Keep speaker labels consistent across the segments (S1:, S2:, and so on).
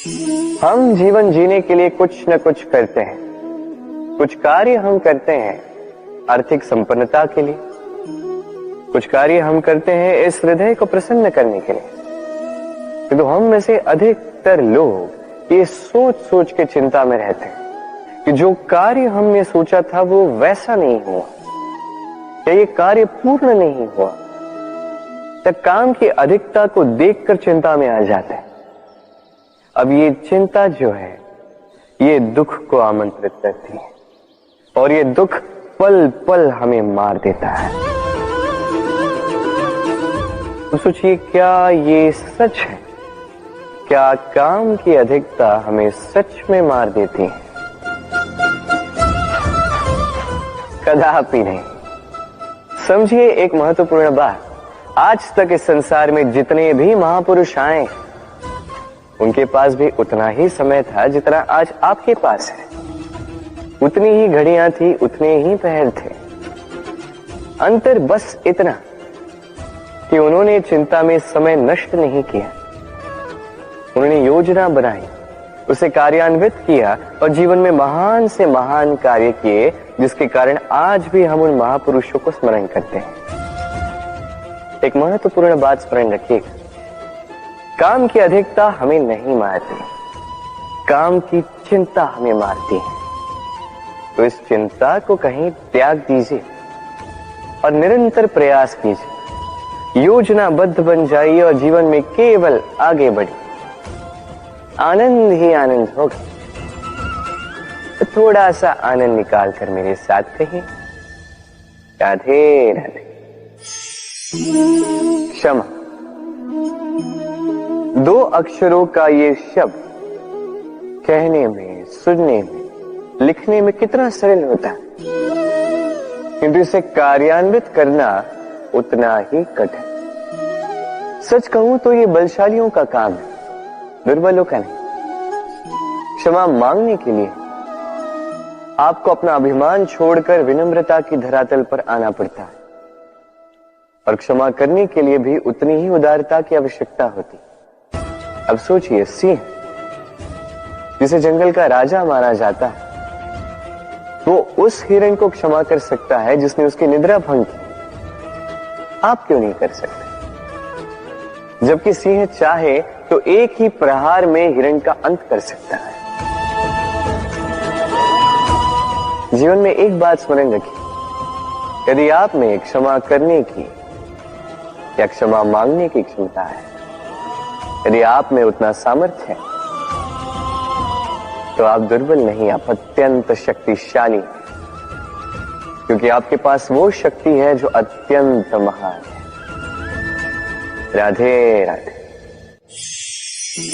S1: हम जीवन जीने के लिए कुछ न कुछ करते हैं। कुछ कार्य हम करते हैं आर्थिक संपन्नता के लिए, कुछ कार्य हम करते हैं इस हृदय को प्रसन्न करने के लिए। किंतु हम में से अधिकतर लोग ये सोच सोच के चिंता में रहते हैं कि जो कार्य हमने सोचा था वो वैसा नहीं हुआ, या ये कार्य पूर्ण नहीं हुआ। तब काम की अधिकता को देखकर चिंता में आ जाते हैं। अब ये चिंता जो है ये दुख को आमंत्रित करती है, और ये दुख पल पल हमें मार देता है। तो सोचिए, क्या ये सच है? क्या काम की अधिकता हमें सच में मार देती है? कदापि नहीं। समझिए एक महत्वपूर्ण बात, आज तक इस संसार में जितने भी महापुरुष आए उनके पास भी उतना ही समय था जितना आज आपके पास है। उतनी ही घड़ियां थी, उतने ही पहर थे। अंतर बस इतना कि उन्होंने चिंता में समय नष्ट नहीं किया। उन्होंने योजना बनाई, उसे कार्यान्वित किया और जीवन में महान से महान कार्य किए, जिसके कारण आज भी हम उन महापुरुषों को स्मरण करते हैं। एक महत्वपूर्ण बात स्मरण रखिएगा, काम की अधिकता हमें नहीं मारती, काम की चिंता हमें मारती है। तो इस चिंता को कहीं त्याग दीजिए और निरंतर प्रयास कीजिए, योजनाबद्ध बन जाइए और जीवन में केवल आगे बढ़िए। आनंद ही आनंद होगा। तो थोड़ा सा आनंद निकाल कर मेरे साथ कहिए, राधे राधे। क्षमा, दो अक्षरों का ये शब्द कहने में, सुनने में, लिखने में कितना सरल होता है, किंतु इसे कार्यान्वित करना उतना ही कठिन। सच कहूं तो ये बलशालियों का काम है, दुर्बलों का नहीं। क्षमा मांगने के लिए आपको अपना अभिमान छोड़कर विनम्रता की धरातल पर आना पड़ता है, और क्षमा करने के लिए भी उतनी ही उदारता की आवश्यकता होती। अब सोचिए, सिंह जिसे जंगल का राजा माना जाता है, वो उस हिरण को क्षमा कर सकता है जिसने उसकी निद्रा भंग की। आप क्यों नहीं कर सकते? जबकि सिंह चाहे तो एक ही प्रहार में हिरण का अंत कर सकता है। जीवन में एक बात स्मरण रखिए, यदि आप में क्षमा करने की या क्षमा मांगने की क्षमता है, यदि आप में उतना सामर्थ्य है, तो आप दुर्बल नहीं, आप अत्यंत शक्तिशाली हैं, क्योंकि आपके पास वो शक्ति है जो अत्यंत महान है। राधे राधे।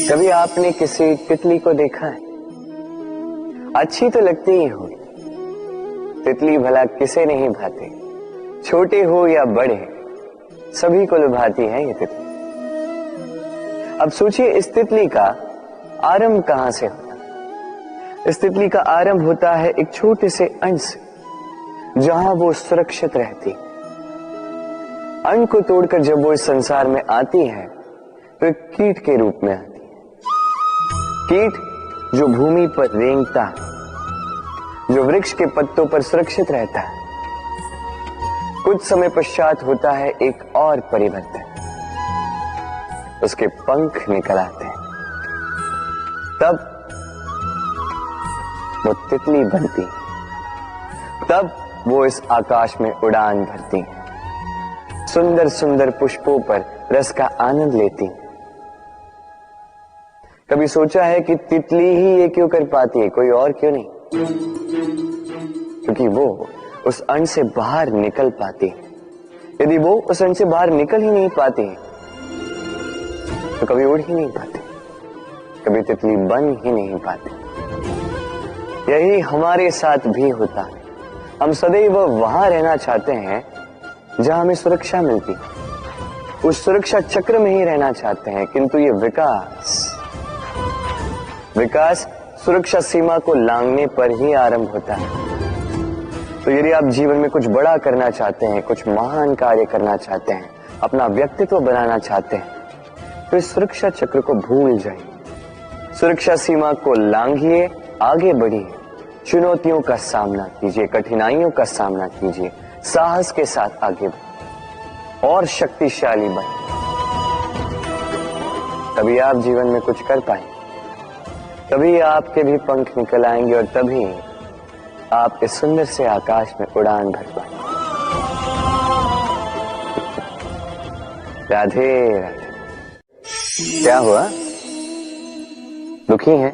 S1: कभी आपने किसी तितली को देखा है? अच्छी तो लगती ही होगी। तितली भला किसे नहीं भाती, छोटे हो या बड़े, सभी को लुभाती है ये तितली। अब सोचिए, इस तितली का आरंभ कहां से होता है? इस तितली का आरंभ होता है एक छोटे से अंड से, जहां वो सुरक्षित रहती। अंड को तोड़कर जब वो इस संसार में आती है तो एक कीट के रूप में आती है। कीट जो भूमि पर रेंगता है, जो वृक्ष के पत्तों पर सुरक्षित रहता है। कुछ समय पश्चात होता है एक और परिवर्तन, उसके पंख निकल आते हैं। तब वो तितली बनती, तब वो इस आकाश में उड़ान भरती, सुंदर सुंदर पुष्पों पर रस का आनंद लेती। कभी सोचा है कि तितली ही ये क्यों कर पाती है, कोई और क्यों नहीं? क्योंकि वो उस अंड से बाहर निकल पाती है। यदि वो उस अंड से बाहर निकल ही नहीं पाती तो कभी उड़ ही नहीं पाती, कभी तितली बन ही नहीं पाती। यही हमारे साथ भी होता है। हम सदैव वहां रहना चाहते हैं जहां हमें सुरक्षा मिलती, उस सुरक्षा चक्र में ही रहना चाहते हैं, किंतु ये विकास सुरक्षा सीमा को लांघने पर ही आरंभ होता है। तो यदि आप जीवन में कुछ बड़ा करना चाहते हैं, कुछ महान कार्य करना चाहते हैं, अपना व्यक्तित्व बनाना चाहते हैं, तो इस सुरक्षा चक्र को भूल जाइए। सुरक्षा सीमा को लांघिए, आगे बढ़िए, चुनौतियों का सामना कीजिए, कठिनाइयों का सामना कीजिए, साहस के साथ आगे बढ़िए और शक्तिशाली बनिए। तभी आप जीवन में कुछ कर पाएंगे, तभी आपके भी पंख निकल आएंगे और तभी आप इस सुंदर से आकाश में उड़ान भर पाएंगे। राधे राधे। क्या हुआ, दुखी हैं?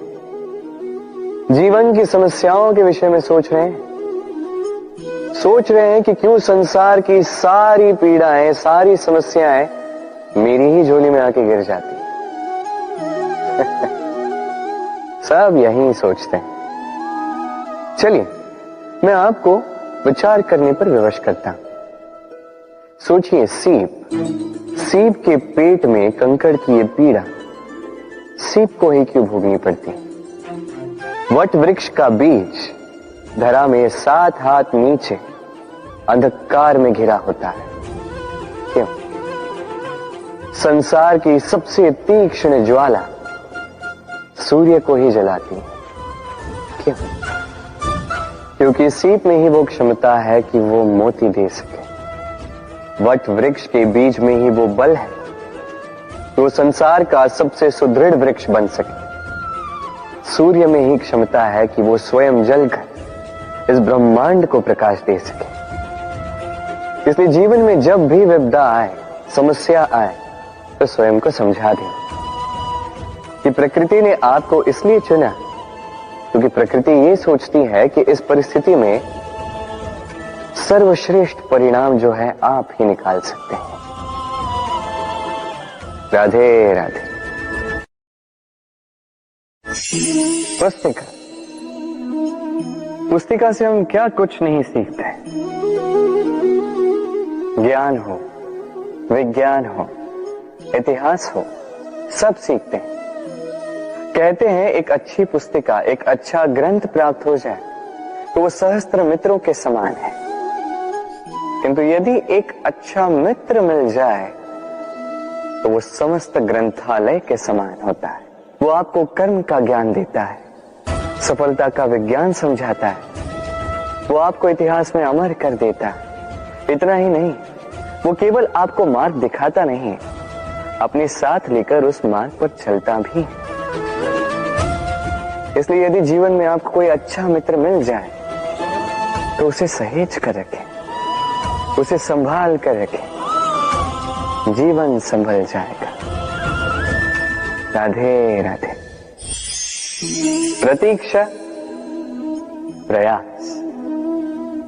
S1: जीवन की समस्याओं के विषय में सोच रहे हैं? सोच रहे हैं कि क्यों संसार की सारी पीड़ाएं, सारी समस्याएं मेरी ही झोली में आके गिर जाती हैं। सब यही सोचते हैं। चलिए मैं आपको विचार करने पर विवश करता हूं। सोचिए, सीप के पेट में कंकड़ की ये पीड़ा सीप को ही क्यों भोगनी पड़ती? वट वृक्ष का बीज धरा में 7 हाथ नीचे अंधकार में घिरा होता है, क्यों? संसार की सबसे तीक्ष्ण ज्वाला सूर्य को ही जलाती है, क्यों? क्योंकि सीप में ही वो क्षमता है कि वो मोती दे सके। वट वृक्ष के बीज में ही वो बल है कि वो संसार का सबसे सुदृढ़ वृक्ष बन सके। सूर्य में ही क्षमता है कि वो स्वयं जलकर इस ब्रह्मांड को प्रकाश दे सके। इसलिए जीवन में जब भी विपदा आए, समस्या आए, तो स्वयं को समझा दें कि प्रकृति ने आपको इसलिए चुना क्योंकि प्रकृति ये सोचती है कि इस परिस्थिति में सर्वश्रेष्ठ परिणाम जो है आप ही निकाल सकते हैं। राधे राधे। पुस्तिका से हम क्या कुछ नहीं सीखते। ज्ञान हो, विज्ञान हो, इतिहास हो, सब सीखते हैं। कहते हैं एक अच्छी पुस्तिका, एक अच्छा ग्रंथ प्राप्त हो जाए तो वो सहस्त्र मित्रों के समान है, किंतु यदि एक अच्छा मित्र मिल जाए तो वो समस्त ग्रंथालय के समान होता है। वो आपको कर्म का ज्ञान देता है, सफलता का विज्ञान समझाता है, वो आपको इतिहास में अमर कर देता है। इतना ही नहीं, वो केवल आपको मार्ग दिखाता नहीं, अपने साथ लेकर उस मार्ग पर चलता भी है। इसलिए यदि जीवन में आपको कोई अच्छा मित्र मिल जाए तो उसे सहेज कर रखें, उसे संभाल कर रखें, जीवन संभल जाएगा। राधे राधे। प्रतीक्षा, प्रयास,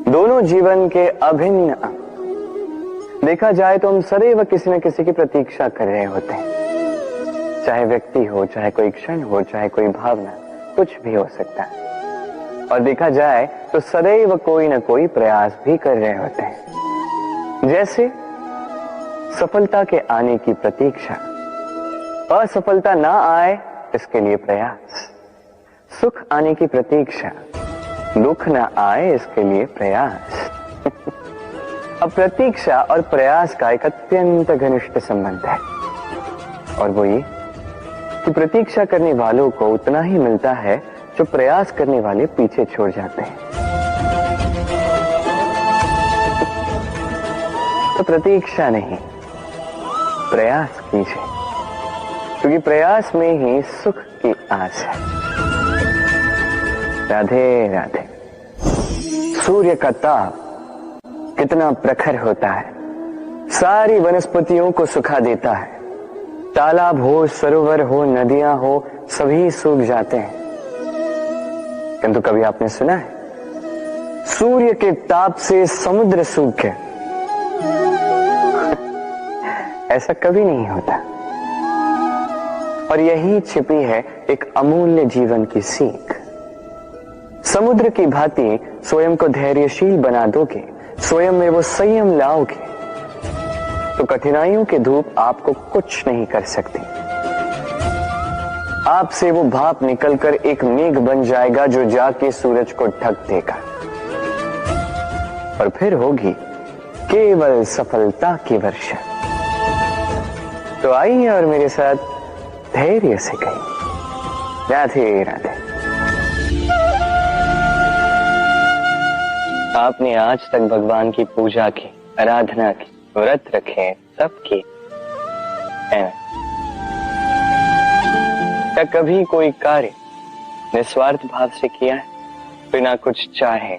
S1: दोनों जीवन के अभिन्न अंग। देखा जाए तो हम सदैव किसी न किसी की प्रतीक्षा कर रहे होते हैं, चाहे व्यक्ति हो, चाहे कोई क्षण हो, चाहे कोई भावना, कुछ भी हो सकता है। और देखा जाए तो सदैव कोई न कोई प्रयास भी कर रहे होते हैं, जैसे सफलता के आने की प्रतीक्षा, असफलता ना आए इसके लिए प्रयास, सुख आने की प्रतीक्षा, दुख ना आए इसके लिए प्रयास। अब प्रतीक्षा और प्रयास का एक अत्यंत घनिष्ठ संबंध है, और वो ये कि प्रतीक्षा करने वालों को उतना ही मिलता है जो प्रयास करने वाले पीछे छोड़ जाते हैं। तो प्रतीक्षा नहीं, प्रयास कीजिए, क्योंकि प्रयास में ही सुख की आस है। राधे राधे। सूर्य का ताप कितना प्रखर होता है, सारी वनस्पतियों को सुखा देता है। तालाब हो, सरोवर हो, नदियां हो, सभी सूख जाते हैं। किंतु कभी आपने सुना है सूर्य के ताप से समुद्र सूख गया? ऐसा कभी नहीं होता। और यही छिपी है एक अमूल्य जीवन की सीख। समुद्र की भांति स्वयं को धैर्यशील बना दोगे, स्वयं में वो संयम लाओगे, तो कठिनाइयों की धूप आपको कुछ नहीं कर सकती। आपसे वो भाप निकलकर एक मेघ बन जाएगा जो जाके सूरज को ढक देगा, और फिर होगी केवल सफलता की वर्षा। तो आइए और मेरे साथ धैर्य से कहिए, राधे राधे। आपने आज तक भगवान की पूजा की, आराधना की, व्रत रखे, सब की है ना? क्या कभी कोई कार्य निस्वार्थ भाव से किया है? बिना कुछ चाहे,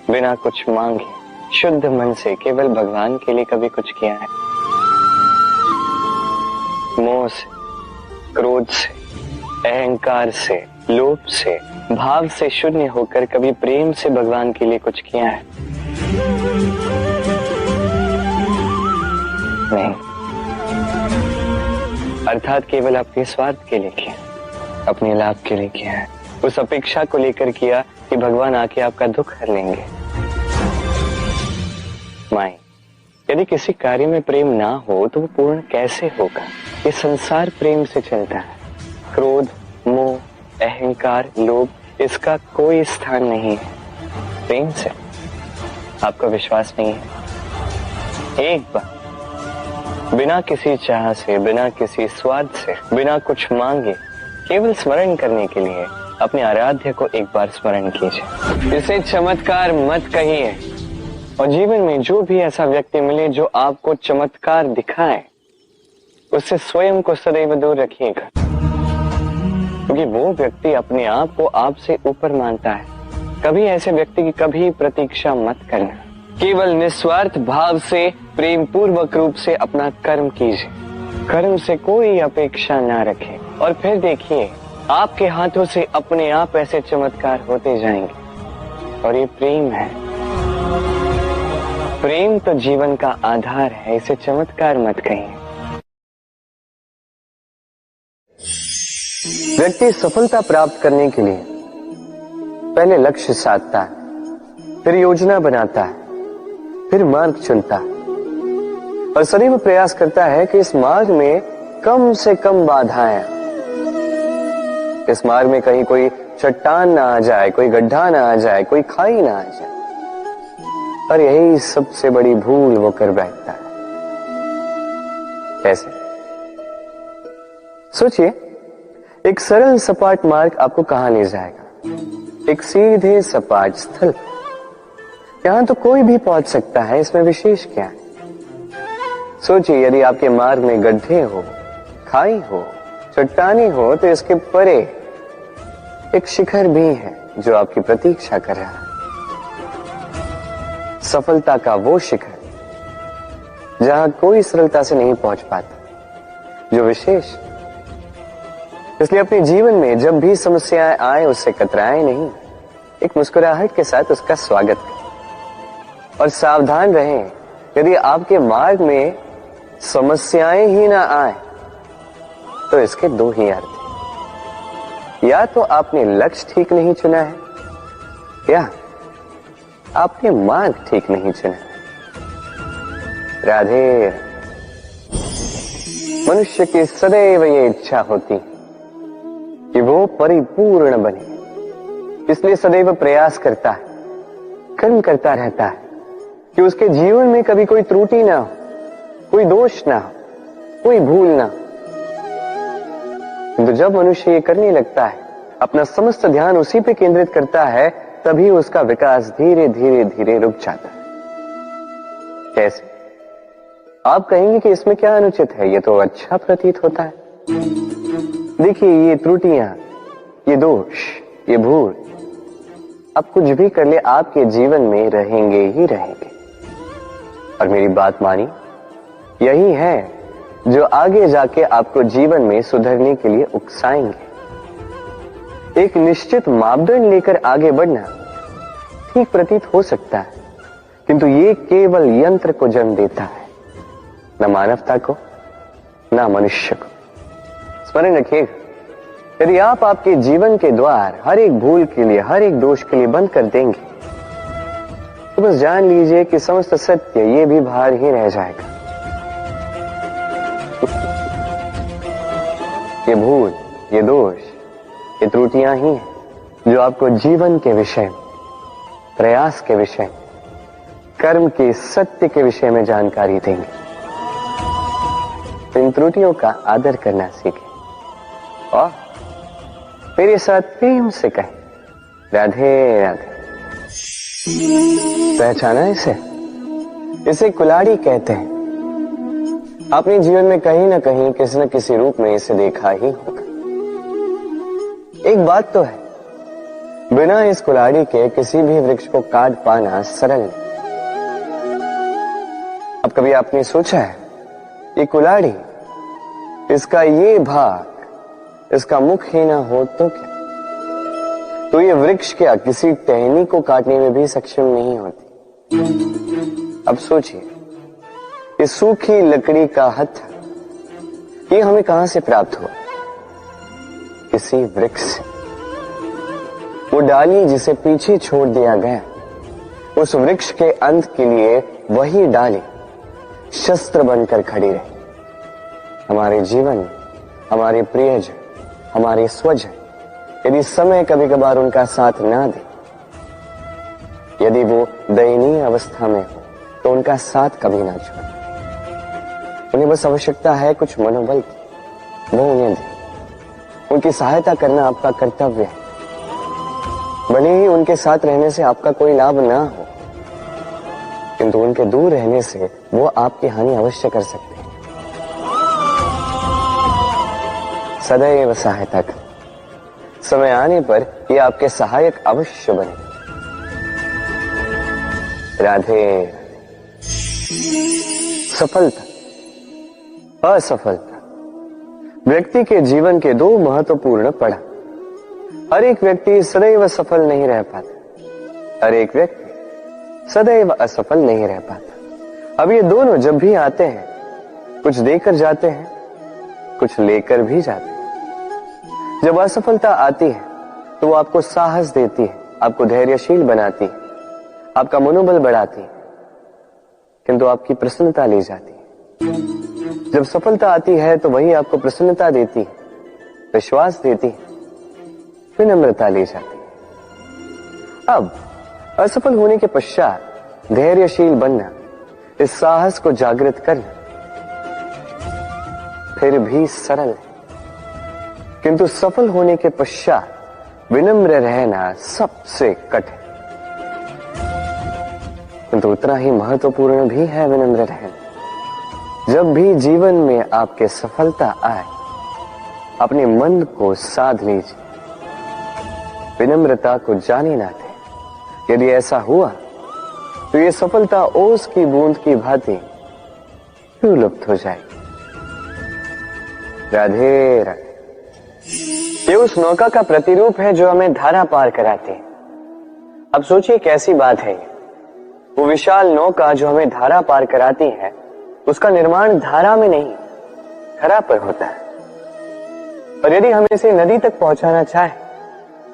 S1: बिना कुछ मांगे, शुद्ध मन से केवल भगवान के लिए कभी कुछ किया है? मोह से, क्रोध से, अहंकार से, लोभ से, भाव से शून्य होकर कभी प्रेम से भगवान के लिए कुछ किया है? नहीं। अर्थात केवल अपने स्वार्थ के लिए किया, अपने लाभ के लिए किया है, उस अपेक्षा को लेकर किया कि भगवान आके आपका दुख हर लेंगे। माई, यदि किसी कार्य में प्रेम ना हो तो वो पूर्ण कैसे होगा? ये संसार प्रेम से चलता है। क्रोध, मोह, अहंकार, लोभ, इसका कोई स्थान नहीं है प्रेम से। आपका विश्वास नहीं है? एक बार बिना किसी चाह से, बिना किसी स्वार्थ से, बिना कुछ मांगे, केवल स्मरण करने के लिए अपने आराध्य को एक बार स्मरण कीजिए। इसे चमत्कार मत कहिए, और जीवन में जो भी ऐसा व्यक्ति मिले जो आपको चमत्कार दिखाए, उससे स्वयं को सदैव दूर रखिएगा, क्योंकि वो व्यक्ति अपने आप को आपसे ऊपर मानता है। कभी ऐसे व्यक्ति की कभी प्रतीक्षा मत करना। केवल निस्वार्थ भाव से, प्रेम पूर्वक रूप से अपना कर्म कीजिए। कर्म से कोई अपेक्षा ना रखें, और फिर देखिए आपके हाथों से अपने आप ऐसे चमत्कार होते जाएंगे। और ये प्रेम है। प्रेम तो जीवन का आधार है, इसे चमत्कार मत कहिए। व्यक्ति सफलता प्राप्त करने के लिए पहले लक्ष्य साधता है, फिर योजना बनाता है, फिर मार्ग चुनता है, और सदैव प्रयास करता है कि इस मार्ग में कम से कम बाधाएं, इस मार्ग में कहीं कोई चट्टान ना आ जाए, कोई गड्ढा ना आ जाए, कोई खाई ना आ जाए। और यही सबसे बड़ी भूल वो कर बैठता है। कैसे? सोचिए, एक सरल सपाट मार्ग आपको कहां ले जाएगा? एक सीधे सपाट स्थल। यहां तो कोई भी पहुंच सकता है, इसमें विशेष क्या है? सोचिए, यदि आपके मार्ग में गड्ढे हो, खाई हो, चट्टानी हो, तो इसके परे एक शिखर भी है जो आपकी प्रतीक्षा कर रहा है। सफलता का वो शिखर जहां कोई सरलता से नहीं पहुंच पाता, जो विशेष। इसलिए अपने जीवन में जब भी समस्याएं आए, उससे कतराएं नहीं, एक मुस्कुराहट के साथ उसका स्वागत करें। और सावधान रहें, यदि आपके मार्ग में समस्याएं ही ना आए तो इसके दो ही अर्थ हैं। या तो आपने लक्ष्य ठीक नहीं चुना है, या आपने मार्ग ठीक नहीं चुना है। राधे। मनुष्य की सदैव ये इच्छा होती कि वो परिपूर्ण बने, इसलिए सदैव प्रयास करता है, कर्म करता रहता है कि उसके जीवन में कभी कोई त्रुटि ना हो, कोई दोष ना हो, कोई भूल ना हो। किंतु जब मनुष्य ये करने लगता है, अपना समस्त ध्यान उसी पे केंद्रित करता है, तभी उसका विकास धीरे धीरे धीरे रुक जाता है। कैसे? आप कहेंगे कि इसमें क्या अनुचित है, ये तो अच्छा प्रतीत होता है। देखिए, ये त्रुटियां, ये दोष, ये भूल, अब कुछ भी कर ले, आपके जीवन में रहेंगे ही रहेंगे। और मेरी बात मानी, यही है जो आगे जाके आपको जीवन में सुधरने के लिए उकसाएंगे। एक निश्चित मापदंड लेकर आगे बढ़ना ठीक प्रतीत हो सकता है, किंतु ये केवल यंत्र को जन्म देता है, न मानवता को, न मनुष्य को। स्मरण रखिएगा, यदि आप आपके जीवन के द्वार हर एक भूल के लिए, हर एक दोष के लिए बंद कर देंगे, तो बस जान लीजिए कि समस्त सत्य ये भी बाहर ही रह जाएगा। ये भूल, ये दोष, ये त्रुटियां ही हैं जो आपको जीवन के विषय में, प्रयास के विषय में, कर्म के सत्य के विषय में जानकारी देंगे। इन त्रुटियों का आदर करना सीखें और मेरे साथ प्रेम से कहें, राधे राधे। पहचाना इसे? इसे कुल्हाड़ी कहते हैं। आपने जीवन में कहीं ना कहीं किसी न किसी रूप में इसे देखा ही होगा। एक बात तो है, बिना इस कुल्हाड़ी के किसी भी वृक्ष को काट पाना सरल नहीं। अब कभी आपने सोचा है, ये कुल्हाड़ी, इसका ये भाग, इसका मुख ही ना हो तो क्या? तो ये वृक्ष क्या किसी टहनी को काटने में भी सक्षम नहीं होती? अब सोचिए, ये सूखी लकड़ी का हत्था, ये हमें कहां से प्राप्त हुआ? किसी वृक्ष से। वो डाली जिसे पीछे छोड़ दिया गया, उस वृक्ष के अंत के लिए वही डाली शस्त्र बनकर खड़ी रही। हमारे जीवन, हमारे प्रियजन, हमारे स्वजन, यदि समय कभी कभार उनका साथ ना दे, यदि वो दयनीय अवस्था में हो, तो उनका साथ कभी ना छोड़े। उन्हें बस आवश्यकता है कुछ मनोबल की, वो उन्हें दे। उनकी सहायता करना आपका कर्तव्य है, भले ही उनके साथ रहने से आपका कोई लाभ ना हो, किंतु उनके दूर रहने से वो आपकी हानि अवश्य कर सकते हैं। सदैव सहायता करें, समय आने पर ये आपके सहायक अवश्य बने। राधे। सफलता, असफलता, व्यक्ति के जीवन के दो महत्वपूर्ण पड़ाव। हर एक व्यक्ति सदैव सफल नहीं रह पाता, हर एक व्यक्ति सदैव असफल नहीं रह पाता। अब ये दोनों जब भी आते हैं, कुछ देकर जाते हैं, कुछ लेकर भी जाते हैं। जब असफलता आती है तो वो आपको साहस देती है, आपको धैर्यशील बनाती है, आपका मनोबल बढ़ाती है, किंतु आपकी प्रसन्नता ले जाती है। जब सफलता आती है तो वही आपको प्रसन्नता देती है, विश्वास देती है, विनम्रता ले जाती है। अब असफल होने के पश्चात धैर्यशील बनना, इस साहस को जागृत करना फिर भी सरल है, किंतु सफल होने के पश्चात विनम्र रहना सबसे कठिन, किंतु उतना ही महत्वपूर्ण भी है विनम्र रहना। जब भी जीवन में आपके सफलता आए, अपने मन को साध लीजिए, विनम्रता को जाने ना दें। यदि ऐसा हुआ तो ये सफलता ओस की बूंद की भांति क्यों लुप्त हो जाएगी। राधे राधे। ये उस नौका का प्रतिरूप है जो हमें धारा पार कराती है। अब सोचिए कैसी बात है ये। वो विशाल नौका जो हमें धारा पार कराती है, उसका निर्माण धारा में नहीं, धरा पर होता है। और यदि हम इसे नदी तक पहुंचाना चाहें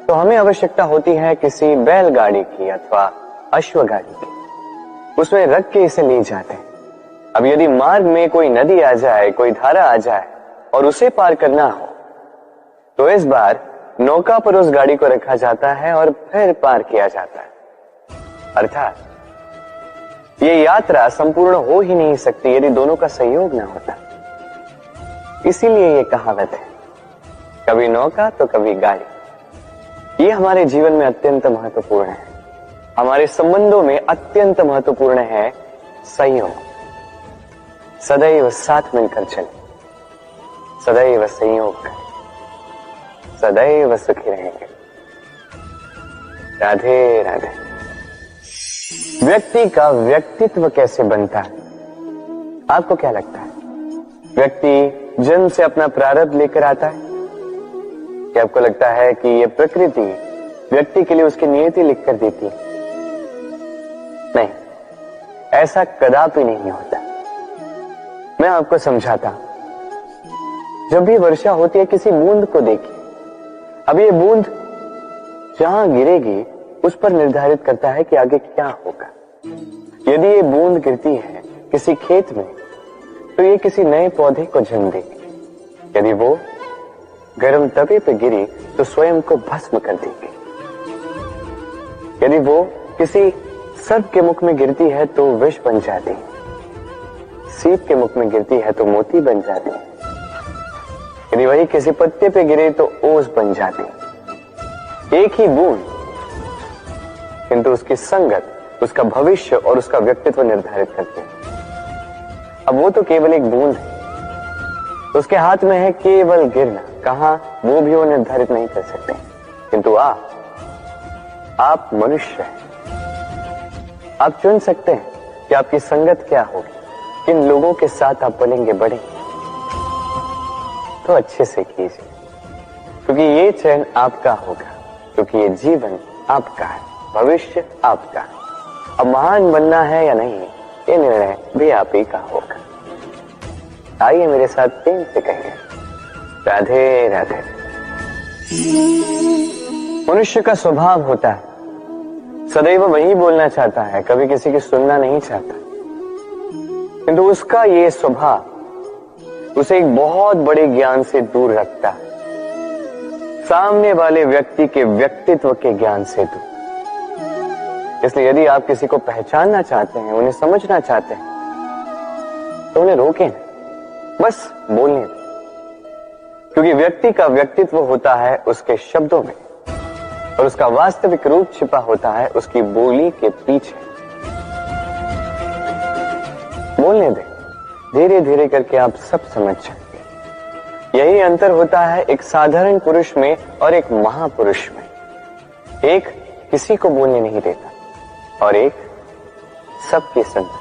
S1: तो हमें आवश्यकता होती है किसी बैलगाड़ी की अथवा अश्वगाड़ी की। उसमें रख के इसे ले जाते हैं। अब यदि मार्ग में कोई नदी आ जाए, कोई धारा आ जाए और उसे पार करना हो, तो इस बार नौका पर उस गाड़ी को रखा जाता है और फिर पार किया जाता है। अर्थात ये यात्रा संपूर्ण हो ही नहीं सकती यदि दोनों का सहयोग ना होता। इसीलिए ये कहावत है, कभी नौका तो कभी गाड़ी। ये हमारे जीवन में अत्यंत महत्वपूर्ण है, हमारे संबंधों में अत्यंत महत्वपूर्ण है संयोग। सदैव साथ मिलकर चले, सदैव संयोग करें, सदैव सुखी रहेंगे। राधे राधे। व्यक्ति का व्यक्तित्व कैसे बनता है, आपको क्या लगता है? व्यक्ति जन्म से अपना प्रारब्ध लेकर आता है, कि आपको लगता है कि ये प्रकृति व्यक्ति के लिए उसकी नियति लिखकर देती है? नहीं, ऐसा कदापि नहीं होता। मैं आपको समझाता हूं। जब भी वर्षा होती है, किसी बूंद को देखिए। अब ये बूंद जहां गिरेगी उस पर निर्धारित करता है कि आगे क्या होगा। यदि ये बूंद गिरती है किसी खेत में, तो ये किसी नए पौधे को जन्म देगी। यदि वो गर्म तवे पे गिरी तो स्वयं को भस्म कर देगी। यदि वो किसी सर्प के मुख में गिरती है तो विष बन जाती है, सीप के मुख में गिरती है तो मोती बन जाती है, यदि वही किसी पत्ते पे गिरे तो ओस बन जाती है। एक ही बूंद, किंतु उसकी संगत उसका भविष्य और उसका व्यक्तित्व निर्धारित करती है। अब वो तो केवल एक बूंद है, उसके हाथ में है केवल गिरना, कहां वो भी वो निर्धारित नहीं कर सकते। किंतु आप मनुष्य हैं, आप चुन सकते हैं कि आपकी संगत क्या होगी, किन लोगों के साथ आप बनेंगे बढ़ेंगे। तो अच्छे से कीजिए, क्योंकि ये चयन आपका होगा, क्योंकि ये जीवन आपका है, भविष्य आपका है। अब महान बनना है या नहीं, ये निर्णय भी आप ही का होगा। आइए मेरे साथ प्रेम से कहेंगे, राधे राधे। मनुष्य का स्वभाव होता है सदैव वही बोलना चाहता है, कभी किसी की सुनना नहीं चाहता, किंतु उसका ये स्वभाव उसे एक बहुत बड़े ज्ञान से दूर रखता है, सामने वाले व्यक्ति के व्यक्तित्व के ज्ञान से दूर। इसलिए यदि आप किसी को पहचानना चाहते हैं, उन्हें समझना चाहते हैं, तो उन्हें रोकें, बस बोलने दें, क्योंकि व्यक्ति का व्यक्तित्व होता है उसके शब्दों में और उसका वास्तविक रूप छिपा होता है उसकी बोली के पीछे। बोलने दें, धीरे धीरे करके आप सब समझ जाएंगे। यही अंतर होता है एक साधारण पुरुष में और एक महापुरुष में। एक किसी को बोलने नहीं देता और एक सबकी सुनता।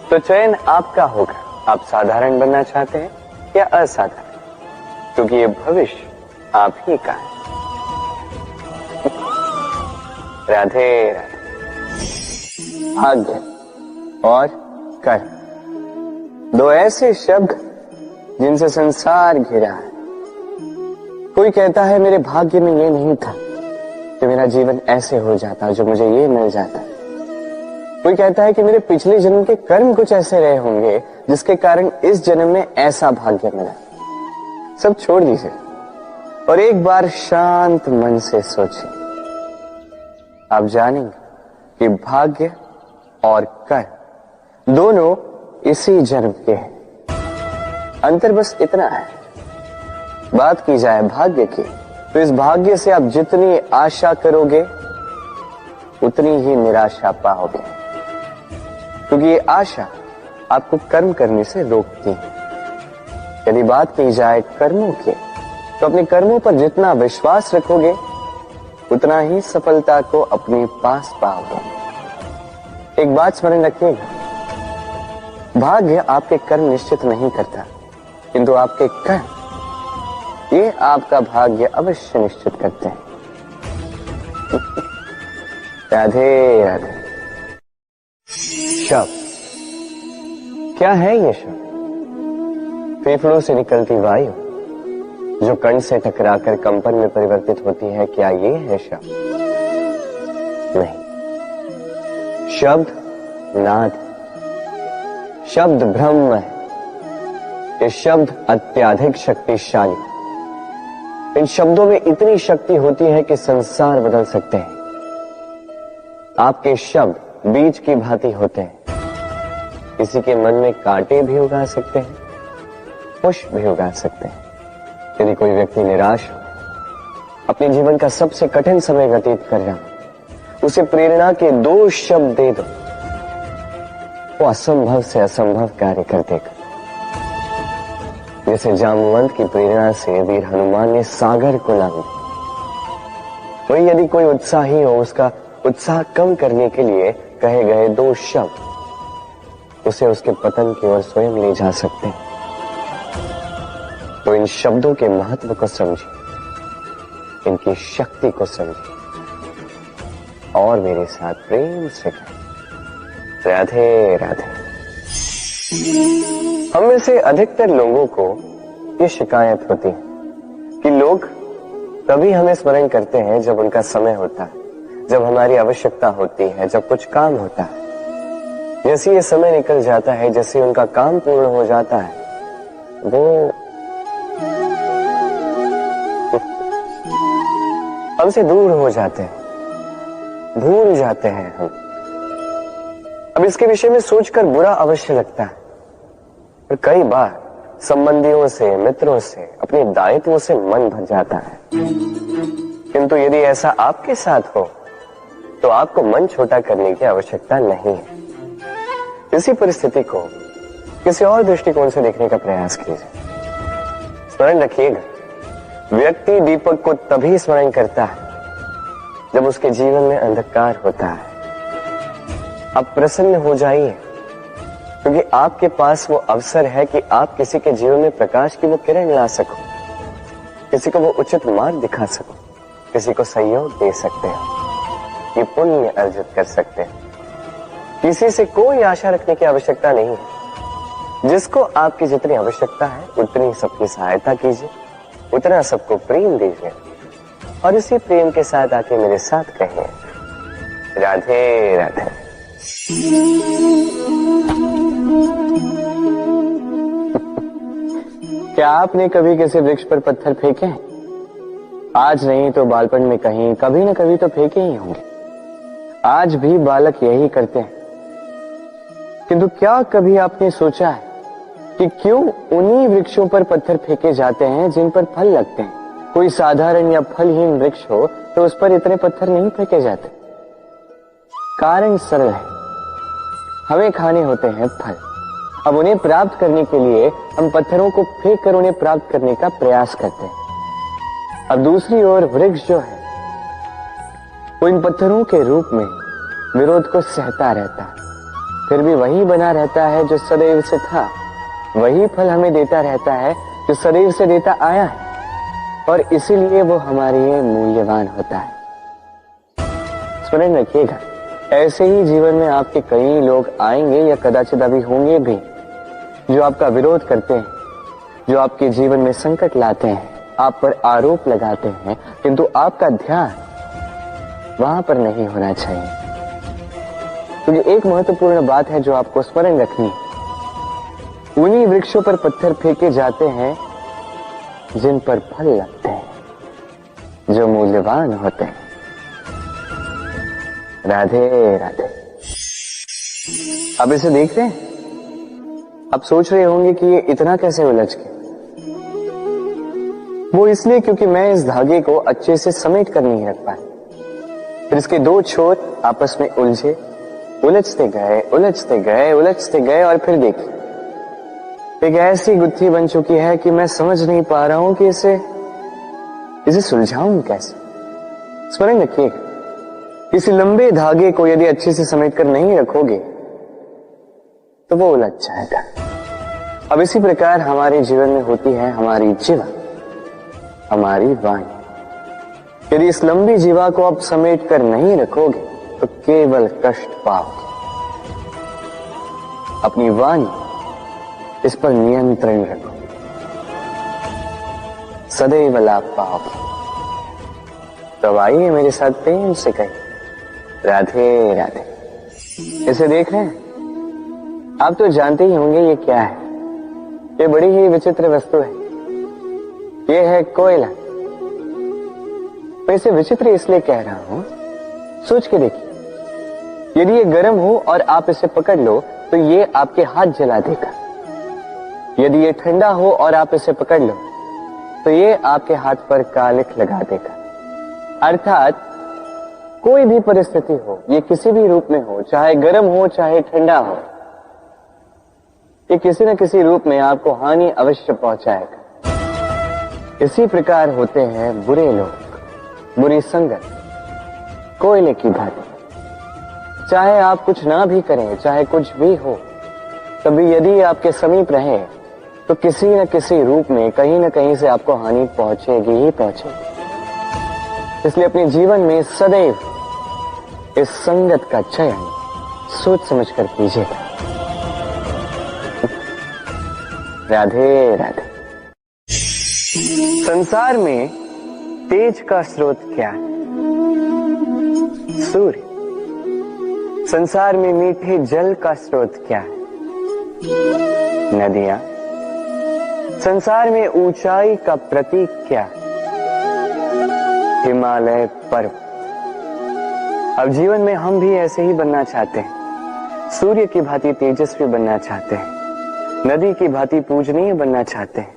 S1: तो चयन आपका होगा, आप साधारण बनना चाहते हैं या असाधारण, क्योंकि ये भविष्य आप ही का है। राधे राधे। भाग्य और कर्म, दो ऐसे शब्द जिनसे संसार घिरा है। कोई कहता है मेरे भाग्य में ये नहीं था कि मेरा जीवन ऐसे हो जाता, जो मुझे ये मिल जाता। कोई कहता है कि मेरे पिछले जन्म के कर्म कुछ ऐसे रहे होंगे जिसके कारण इस जन्म में ऐसा भाग्य मिला। सब छोड़ दीजिए और एक बार शांत मन से सोचिए, आप जानेंगे कि भाग्य और कर्म दोनों इसी जन्म के हैं। अंतर बस इतना है। बात की जाए भाग्य की, तो इस भाग्य से आप जितनी आशा करोगे उतनी ही निराशा पाओगे, क्योंकि ये आशा आपको कर्म करने से रोकती है। यदि बात की जाए कर्मों की, तो अपने कर्मों पर जितना विश्वास रखोगे उतना ही सफलता को अपने पास पाओगे। एक बात स्मरण रखिएगा, भाग्य आपके कर्म निश्चित नहीं करता, किंतु आपके कर्म ये आपका भाग्य अवश्य निश्चित करते हैं। राधे राधे। शब्द क्या है ये शब्द? फेफड़ों से निकलती वायु जो कण से टकराकर कंपन में परिवर्तित होती है, क्या ये है शब्द? नहीं। शब्द नाद, शब्द ब्रह्म है। ये शब्द अत्यधिक शक्तिशाली। इन शब्दों में इतनी शक्ति होती है कि संसार बदल सकते हैं। आपके शब्द बीज की भांति होते हैं, किसी के मन में कांटे भी उगा सकते हैं, पुष्प भी उगा सकते हैं। यदि कोई व्यक्ति निराश हो, अपने जीवन का सबसे कठिन समय व्यतीत कर रहा हो, उसे प्रेरणा के 2 शब्द दे दो, वो असंभव से असंभव कार्य कर देगा। जैसे जामवंत की प्रेरणा से वीर हनुमान ने सागर को लांघा, वही यदि कोई उत्साही हो, उसका उत्साह कम करने के लिए कहे गए 2 शब्द उसे उसके पतन की ओर स्वयं ले जा सकते हैं। तो इन शब्दों के महत्व को समझिए, इनकी शक्ति को समझिए और मेरे साथ प्रेम से कहें, राधे राधे। हम में से अधिकतर लोगों को ये शिकायत होती है कि लोग तभी हमें स्मरण करते हैं जब उनका समय होता है, जब हमारी आवश्यकता होती है, जब कुछ काम होता है। जैसे ये समय निकल जाता है, जैसे उनका काम पूर्ण हो जाता है, वो हमसे दूर हो जाते हैं, भूल जाते हैं हम। अब इसके विषय में सोचकर बुरा अवश्य लगता है, पर कई बार संबंधियों से, मित्रों से, अपने दायित्वों से मन भर जाता है। किंतु यदि ऐसा आपके साथ हो तो आपको मन छोटा करने की आवश्यकता नहीं है। इसी परिस्थिति को किसी और दृष्टिकोण से देखने का प्रयास कीजिए। स्मरण रखिएगा, व्यक्ति दीपक को तभी स्मरण करता है जब उसके जीवन में अंधकार होता है। अब प्रसन्न हो जाइए, क्योंकि आपके पास वो अवसर है कि आप किसी के जीवन में प्रकाश की वो किरण ला सको, किसी को वो उचित मार्ग दिखा सको, किसी को सहयोग दे सकते हो, ये पुण्य अर्जित कर सकते हैं। किसी से कोई आशा रखने की आवश्यकता नहीं है। जिसको आपकी जितनी आवश्यकता है उतनी सबकी सहायता कीजिए, उतना सबको प्रेम दीजिए, और इसी प्रेम के साथ आके मेरे साथ कहिए, राधे राधे। क्या आपने कभी किसी वृक्ष पर पत्थर फेंके हैं? आज नहीं तो बालपन में कहीं कभी न कभी तो फेंके ही होंगे। आज भी बालक यही करते हैं। किंतु क्या कभी आपने सोचा है कि क्यों उन्हीं वृक्षों पर पत्थर फेंके जाते हैं जिन पर फल लगते हैं? कोई साधारण या फलहीन वृक्ष हो तो उस पर इतने पत्थर नहीं फेंके जाते। कारण सरल है, हमें खाने होते हैं फल। अब उन्हें प्राप्त करने के लिए हम पत्थरों को फेंक कर उन्हें प्राप्त करने का प्रयास करते हैं। अब दूसरी ओर वृक्ष जो है वो इन पत्थरों के रूप में विरोध को सहता रहता है, फिर भी वही बना रहता है जो सदैव से था, वही फल हमें देता रहता है जो सदैव से देता आया है, और इसीलिए वो हमारे लिए मूल्यवान होता है। स्मरण रखिएगा, ऐसे ही जीवन में आपके कई लोग आएंगे या कदाचित अभी होंगे भी जो आपका विरोध करते हैं, जो आपके जीवन में संकट लाते हैं, आप पर आरोप लगाते हैं, किंतु आपका ध्यान वहां पर नहीं होना चाहिए। क्योंकि एक महत्वपूर्ण बात है जो आपको स्मरण रखनी है, उन्हीं वृक्षों पर पत्थर फेंके जाते हैं जिन पर फल लगते हैं, जो मूल्यवान होते हैं। राधे राधे। अब इसे देख रहे हैं? अब सोच रहे होंगे कि ये इतना कैसे उलझ गया। वो इसलिए क्योंकि मैं इस धागे को अच्छे से समेट कर नहीं रख पाया। फिर इसके दो छोर आपस में उलझे, उलझते गए उलझते गए उलझते गए, और फिर देखिए एक ऐसी गुत्थी बन चुकी है कि मैं समझ नहीं पा रहा हूं कि इसे सुलझाऊं कैसे। स्मरण रखिएगा, किसी लंबे धागे को यदि अच्छे से समेट कर नहीं रखोगे तो वो उलझ जाएगा। अब इसी प्रकार हमारे जीवन में होती है हमारी जीवा, हमारी वाणी। यदि इस लंबी जीवा को आप समेट कर नहीं रखोगे तो केवल कष्ट पाओगे। अपनी वाणी, इस पर नियंत्रण रखो, सदैव लाभ पाओगे। तो आइए मेरे साथ प्रेम से कहिए, राधे राधे। इसे देख रहे हैं? आप तो जानते ही होंगे ये क्या है। ये बड़ी ही विचित्र वस्तु है। ये है कोयला। मैं इसे विचित्र इसलिए कह रहा हूं, सोच के देखिए, यदि ये गर्म हो और आप इसे पकड़ लो तो ये आपके हाथ जला देगा। यदि ये ठंडा हो और आप इसे पकड़ लो तो ये आपके हाथ पर कालिख लगा देगा। अर्थात कोई भी परिस्थिति हो, ये किसी भी रूप में हो, चाहे गर्म हो चाहे ठंडा हो, ये किसी न किसी रूप में आपको हानि अवश्य पहुंचाएगा। इसी प्रकार होते हैं बुरे लोग, बुरी संगत, कोयले की भांति। चाहे आप कुछ ना भी करें, चाहे कुछ भी हो, तभी यदि आपके समीप रहे तो किसी न किसी रूप में कहीं न कहीं से आपको हानि पहुंचेगी ही पहुंचेगी। इसलिए अपने जीवन में सदैव इस संगत का चयन सोच समझ कर कीजिएगा। राधे राधे। संसार में तेज का स्रोत क्या है? सूर्य। संसार में मीठे जल का स्रोत क्या है? नदियां। संसार में ऊंचाई का प्रतीक क्या है? हिमालय पर्वत। अब जीवन में हम भी ऐसे ही बनना चाहते हैं। सूर्य की भांति तेजस्वी बनना चाहते हैं, नदी की भांति पूजनीय बनना चाहते हैं,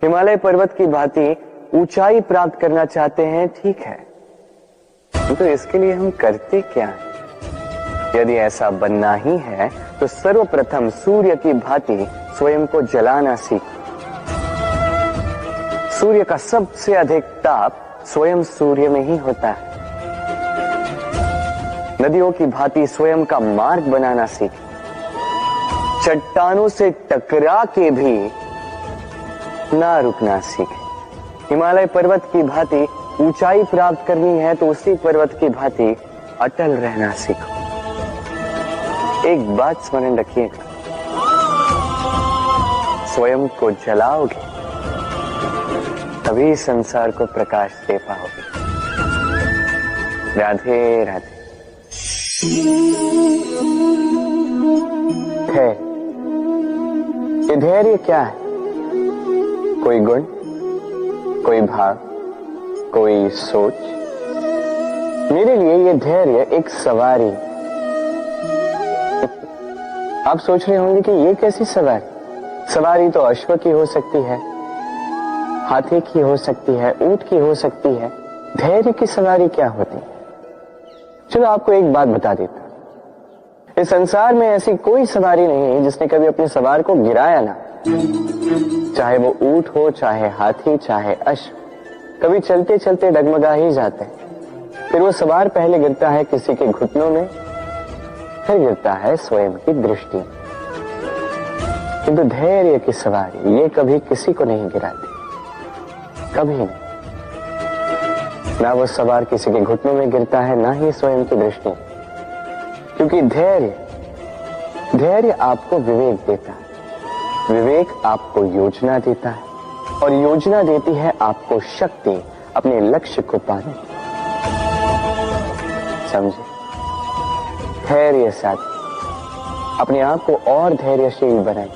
S1: हिमालय पर्वत की भांति ऊंचाई प्राप्त करना चाहते हैं, ठीक है, तो इसके लिए हम करते क्या हैं? यदि ऐसा बनना ही है तो सर्वप्रथम सूर्य की भांति स्वयं को जलाना सीखो। सूर्य का सबसे अधिक ताप स्वयं सूर्य में ही होता है। नदियों की भांति स्वयं का मार्ग बनाना सीखें। चट्टानों से टकरा के भी ना रुकना सीखें। हिमालय पर्वत की भांति ऊंचाई प्राप्त करनी है तो उसी पर्वत की भांति अटल रहना सीखो। एक बात स्मरण रखिएगा, स्वयं को जलाओगे तभी संसार को प्रकाश दे पाओगे। राधे राधे। ये धैर्य क्या है? कोई गुण, कोई भाव, कोई सोच? मेरे लिए ये धैर्य एक सवारी। आप सोच रहे होंगे कि ये कैसी सवारी? सवारी तो अश्व की हो सकती है, हाथी की हो सकती है, ऊंट की हो सकती है। धैर्य की सवारी क्या होती है? चलो आपको एक बात बता देता हूं। इस संसार में ऐसी कोई सवारी नहीं है जिसने कभी अपने सवार को गिराया ना। चाहे वो ऊंट हो, चाहे हाथी, चाहे अश्व, कभी चलते चलते डगमगा ही जाते हैं। फिर वो सवार पहले गिरता है किसी के घुटनों में, फिर गिरता है स्वयं की दृष्टि। किंतु धैर्य की सवारी ये कभी किसी को नहीं गिराती, कभी नहीं। ना वो सवार किसी के घुटनों में गिरता है, ना ही स्वयं की दृष्टि। क्योंकि धैर्य आपको विवेक देता है, विवेक आपको योजना देता है, और योजना देती है आपको शक्ति अपने लक्ष्य को पाने की। समझे? धैर्य साथ अपने आप को और धैर्यशील बनाइए।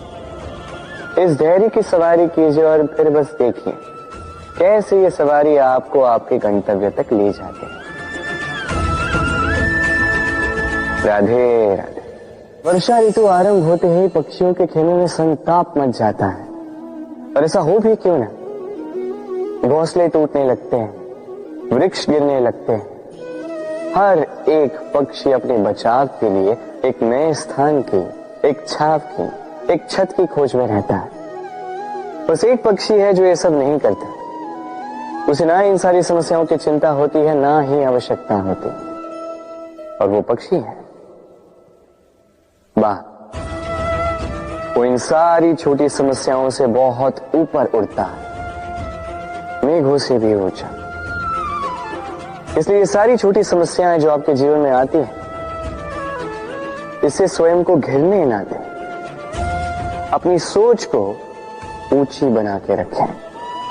S1: इस धैर्य की सवारी कीजिए और फिर बस देखिए कैसे ये सवारी आपको आपके गंतव्य तक ले जाते हैं। राधे राधे। वर्षा ऋतु आरंभ होते ही पक्षियों के खेलों में संताप मच जाता है, और ऐसा हो भी क्यों ना। घोंसले टूटने लगते हैं, वृक्ष गिरने लगते हैं। हर एक पक्षी अपने बचाव के लिए एक नए स्थान की, एक छाव की, एक छत की खोज में रहता है। बस एक पक्षी है जो ये सब नहीं करता। उसे ना इन सारी समस्याओं की चिंता होती है, ना ही आवश्यकता होती, और वो पक्षी है बाघ। वो इन सारी छोटी समस्याओं से बहुत ऊपर उड़ता है, मेघों से भी ऊंचा। इसलिए ये सारी छोटी समस्याएं जो आपके जीवन में आती हैं, इससे स्वयं को घिरने ना दें। अपनी सोच को ऊंची बना के रखें।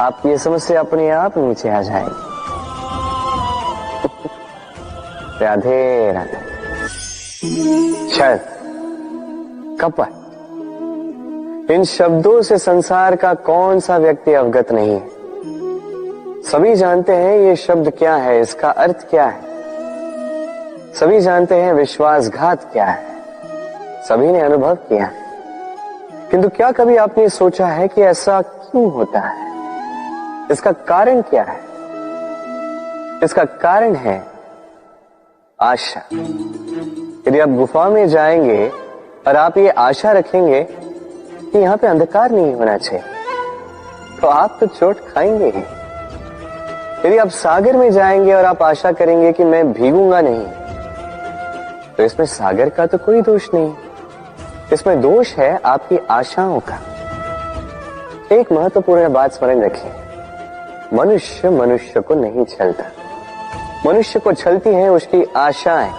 S1: आपकी ये समस्या अपने आप नीचे आ जाएगी। राधे राधे। छल, कपट, इन शब्दों से संसार का कौन सा व्यक्ति अवगत नहीं है? सभी जानते हैं ये शब्द क्या है, इसका अर्थ क्या है। सभी जानते हैं विश्वासघात क्या है, सभी ने अनुभव किया है। किंतु क्या कभी आपने सोचा है कि ऐसा क्यों होता है? इसका कारण क्या है? इसका कारण है आशा। यदि आप गुफा में जाएंगे और आप ये आशा रखेंगे कि यहां पे अंधकार नहीं होना चाहिए, तो आप तो चोट खाएंगे ही। यदि आप सागर में जाएंगे और आप आशा करेंगे कि मैं भीगूंगा नहीं, तो इसमें सागर का तो कोई दोष नहीं, इसमें दोष है आपकी आशाओं का। एक महत्वपूर्ण बात स्मरण रखिए, मनुष्य मनुष्य को नहीं छलता। मनुष्य को छलती हैं उसकी आशाएं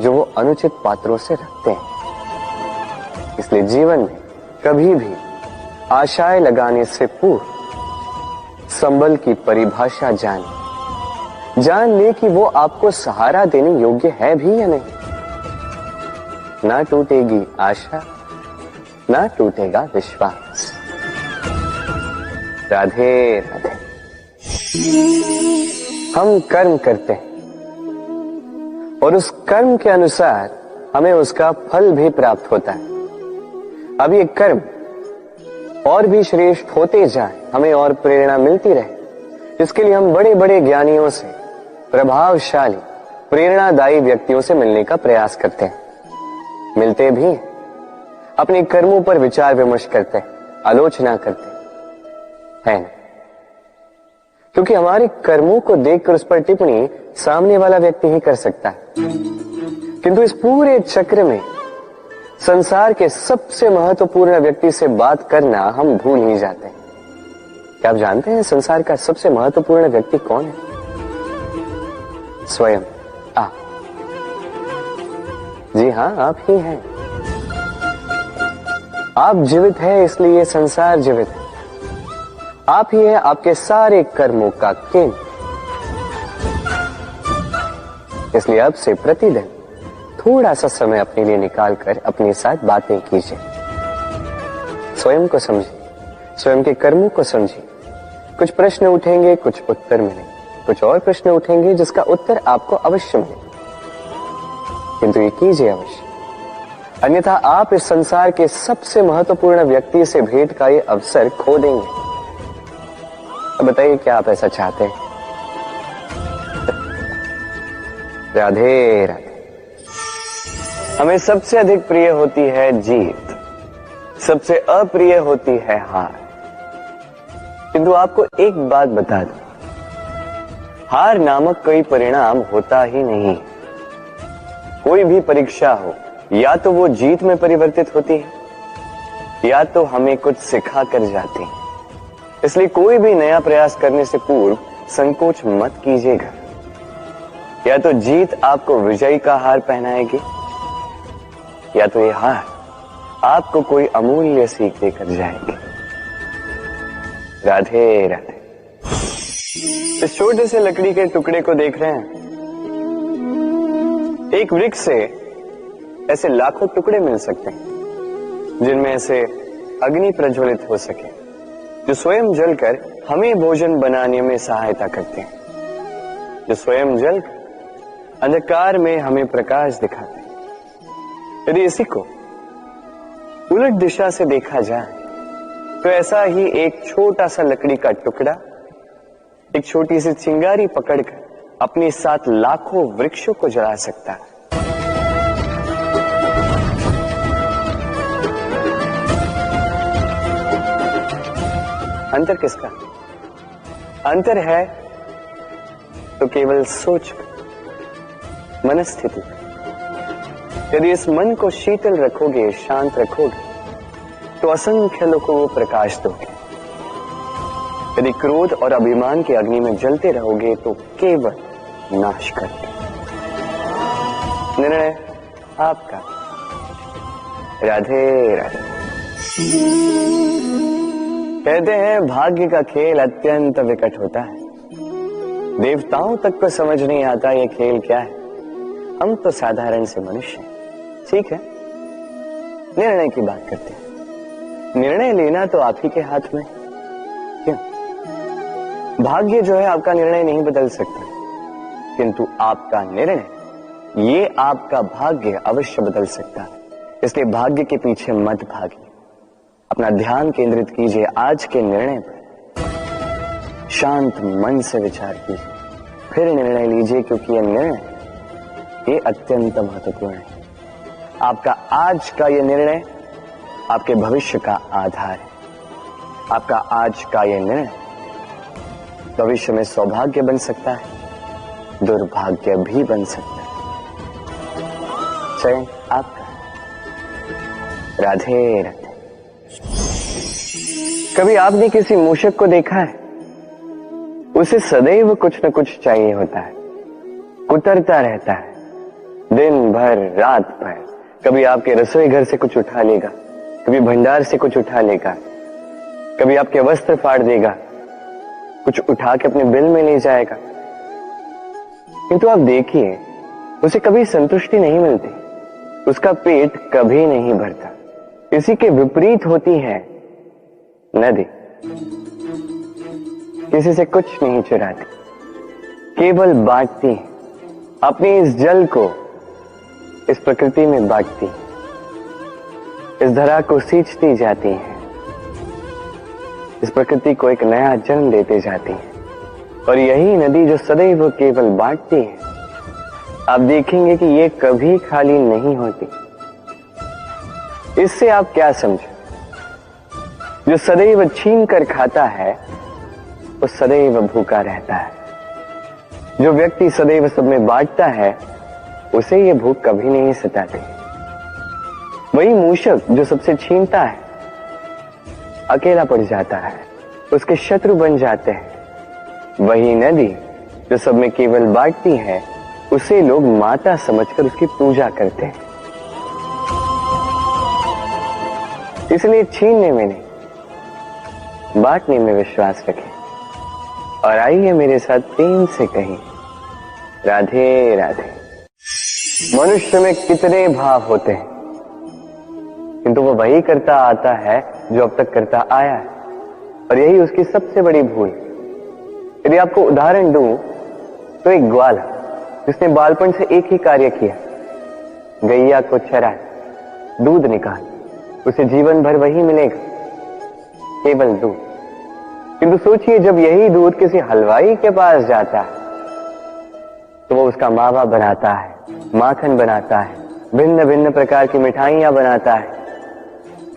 S1: जो वो अनुचित पात्रों से रखते हैं। इसलिए जीवन में कभी भी आशाएं लगाने से पूर्व संबल की परिभाषा जान ले कि वो आपको सहारा देने योग्य है भी या नहीं। ना टूटेगी आशा, ना टूटेगा विश्वास। राधे राधे। हम कर्म करते हैं और उस कर्म के अनुसार हमें उसका फल भी प्राप्त होता है। अब ये कर्म और भी श्रेष्ठ होते जाएं, हमें और प्रेरणा मिलती रहे, जिसके लिए हम बड़े बड़े ज्ञानियों से, प्रभावशाली प्रेरणादायी व्यक्तियों से मिलने का प्रयास करते हैं, मिलते भी हैं, अपने कर्मों पर विचार विमर्श करते हैं, आलोचना करते हैं, क्योंकि हमारे कर्मों को देखकर उस पर टिप्पणी सामने वाला व्यक्ति ही कर सकता है। किंतु इस पूरे चक्र में संसार के सबसे महत्वपूर्ण व्यक्ति से बात करना हम भूल ही जाते हैं। क्या आप जानते हैं संसार का सबसे महत्वपूर्ण व्यक्ति कौन है? स्वयं आप। जी हां, आप ही हैं। आप जीवित हैं, इसलिए संसार जीवित है। आप ही हैं आपके सारे कर्मों का केंद्र। इसलिए अब से प्रतिदिन थोड़ा सा समय अपने लिए निकालकर अपने साथ बातें कीजिए। स्वयं को समझिए, स्वयं के कर्मों को समझिए। कुछ प्रश्न उठेंगे, कुछ उत्तर मिलेंगे, कुछ और प्रश्न उठेंगे जिसका उत्तर आपको अवश्य मिलेगा, किंतु ये कीजिए अवश्य, अन्यथा आप इस संसार के सबसे महत्वपूर्ण व्यक्ति से भेंट का ये अवसर खो देंगे। अब बताइए, क्या आप ऐसा चाहते हैं? राधे राधे। हमें सबसे अधिक प्रिय होती है जीत, सबसे अप्रिय होती है हार। किंतु आपको एक बात बता दूं, हार नामक कोई परिणाम होता ही नहीं। कोई भी परीक्षा हो, या तो वो जीत में परिवर्तित होती है, या तो हमें कुछ सिखा कर जाती है। इसलिए कोई भी नया प्रयास करने से पूर्व संकोच मत कीजिएगा। या तो जीत आपको विजयी का हार पहनाएगी, या तो ये हार आपको कोई अमूल्य सीख देकर जाएगी। राधे राधे। इस छोटे से लकड़ी के टुकड़े को देख रहे हैं? एक वृक्ष से ऐसे लाखों टुकड़े मिल सकते हैं, जिनमें से अग्नि प्रज्वलित हो सके, जो स्वयं जलकर हमें भोजन बनाने में सहायता करते हैं, जो स्वयं जलकर अंधकार में हमें प्रकाश दिखाते हैं। यदि इसी को उलट दिशा से देखा जाए तो ऐसा ही एक छोटा सा लकड़ी का टुकड़ा एक छोटी सी चिंगारी पकड़कर अपने साथ लाखों वृक्षों को जला सकता है। अंतर किसका? अंतर है तो केवल सोच, मनस्थिति। यदि इस मन को शीतल रखोगे, शांत रखोगे, तो असंख्य लोगों को प्रकाश दोगे। यदि क्रोध और अभिमान की अग्नि में जलते रहोगे तो केवल नाश करोगे। निर्णय आपका। राधे राधे। कहते हैं भाग्य का खेल अत्यंत विकट होता है। देवताओं तक को समझ नहीं आता ये खेल क्या है। हम तो साधारण से मनुष्य हैं। ठीक है, निर्णय की बात करते हैं। निर्णय लेना तो आप ही के हाथ में। क्यों? भाग्य जो है आपका निर्णय नहीं बदल सकता, किंतु आपका निर्णय ये आपका भाग्य अवश्य बदल सकता है। इसलिए भाग्य के पीछे मत भागिए, अपना ध्यान केंद्रित कीजिए आज के निर्णय पर। शांत मन से विचार कीजिए, फिर निर्णय लीजिए, क्योंकि यह निर्णय ये अत्यंत महत्वपूर्ण है। आपका आज का यह निर्णय आपके भविष्य का आधार है। आपका आज का यह निर्णय भविष्य में सौभाग्य बन सकता है, दुर्भाग्य भी बन सकता है। चयन आपका। राधे राधे। कभी आपने किसी मूषक को देखा है? उसे सदैव कुछ न कुछ चाहिए होता है, कुतरता रहता है दिन भर रात भर। कभी आपके रसोई घर से कुछ उठा लेगा, कभी भंडार से कुछ उठा लेगा, कभी आपके वस्त्र फाड़ देगा, कुछ उठा के अपने बिल में ले जाएगा। किंतु आप देखिए, उसे कभी संतुष्टि नहीं मिलती, उसका पेट कभी नहीं भरता। इसी के विपरीत होती है नदी। किसी से कुछ नहीं चुराती, केवल बांटती है। अपने इस जल को इस प्रकृति में बांटती, इस धरा को सींचती जाती है, इस प्रकृति को एक नया जन्म देते जाती है। और यही नदी जो सदैव केवल बांटती है, आप देखेंगे कि ये कभी खाली नहीं होती। इससे आप क्या समझे? जो सदैव छीन कर खाता है वो सदैव भूखा रहता है। जो व्यक्ति सदैव सब में बांटता है उसे ये भूख कभी नहीं सताती। वही मूषक जो सबसे छीनता है अकेला पड़ जाता है, उसके शत्रु बन जाते हैं। वही नदी जो सब में केवल बांटती है उसे लोग माता समझकर उसकी पूजा करते हैं। इसलिए छीनने में नहीं, बांटने में विश्वास रखें। और आइए मेरे साथ प्रेम से कहें, राधे राधे। मनुष्य में कितने भाव होते हैं, किंतु वो वही करता आता है जो अब तक करता आया है, और यही उसकी सबसे बड़ी भूल। यदि आपको उदाहरण दूं तो एक ग्वाला जिसने बालपन से एक ही कार्य किया, गैया को चराए, दूध निकाल, उसे जीवन भर वही मिलेगा, केवल दूध। किंतु सोचिए जब यही दूध किसी हलवाई के पास जाता है तो वो उसका मावा बनाता है, माखन बनाता है, भिन्न भिन्न प्रकार की मिठाइयां बनाता है,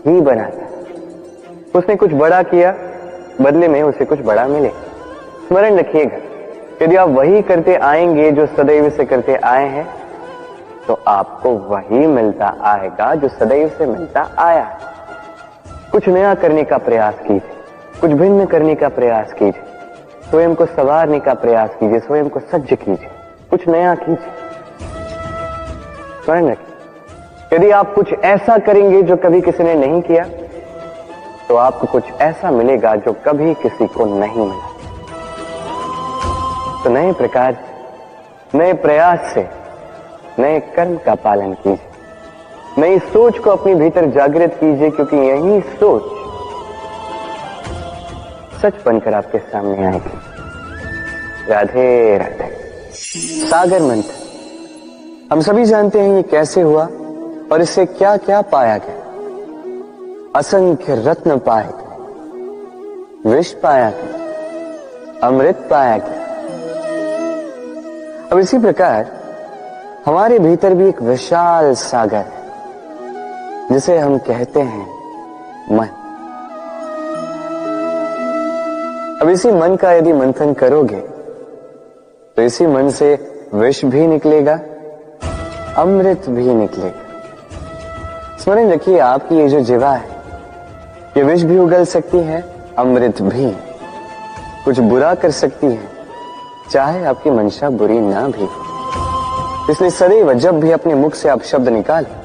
S1: घी बनाता है। उसने कुछ बड़ा किया, बदले में उसे कुछ बड़ा मिले। स्मरण रखिएगा, यदि आप वही करते आएंगे जो सदैव से करते आए हैं तो आपको वही मिलता आएगा जो सदैव से मिलता आया है। कुछ नया करने का प्रयास कीजिए, कुछ भिन्न करने का प्रयास कीजिए, स्वयं को संवारने का प्रयास कीजिए, स्वयं को सज्ज कीजिए, कुछ नया कीजिए। स्मरण रखिए, यदि आप कुछ ऐसा करेंगे जो कभी किसी ने नहीं किया तो आपको कुछ ऐसा मिलेगा जो कभी किसी को नहीं मिला। तो नए प्रकार से, नए प्रयास से, नए कर्म का पालन कीजिए, नई सोच को अपने भीतर जागृत कीजिए, क्योंकि यही सोच सच बनकर आपके सामने आएगी। राधे राधे। सागर मंथन हम सभी जानते हैं ये कैसे हुआ और इससे क्या क्या पाया गया। असंख्य रत्न पाए गए, विष पाया गया, अमृत पाया गया। अब इसी प्रकार हमारे भीतर भी एक विशाल सागर है जिसे हम कहते हैं मन। अब इसी मन का यदि मंथन करोगे तो इसी मन से विष भी निकलेगा, अमृत भी निकलेगा। स्मरण रखिए, आपकी ये जो जीवा है ये विष भी उगल सकती है, अमृत भी। कुछ बुरा कर सकती है, चाहे आपकी मंशा बुरी ना भी हो। इसलिए सदैव जब भी अपने मुख से आप शब्द निकालें,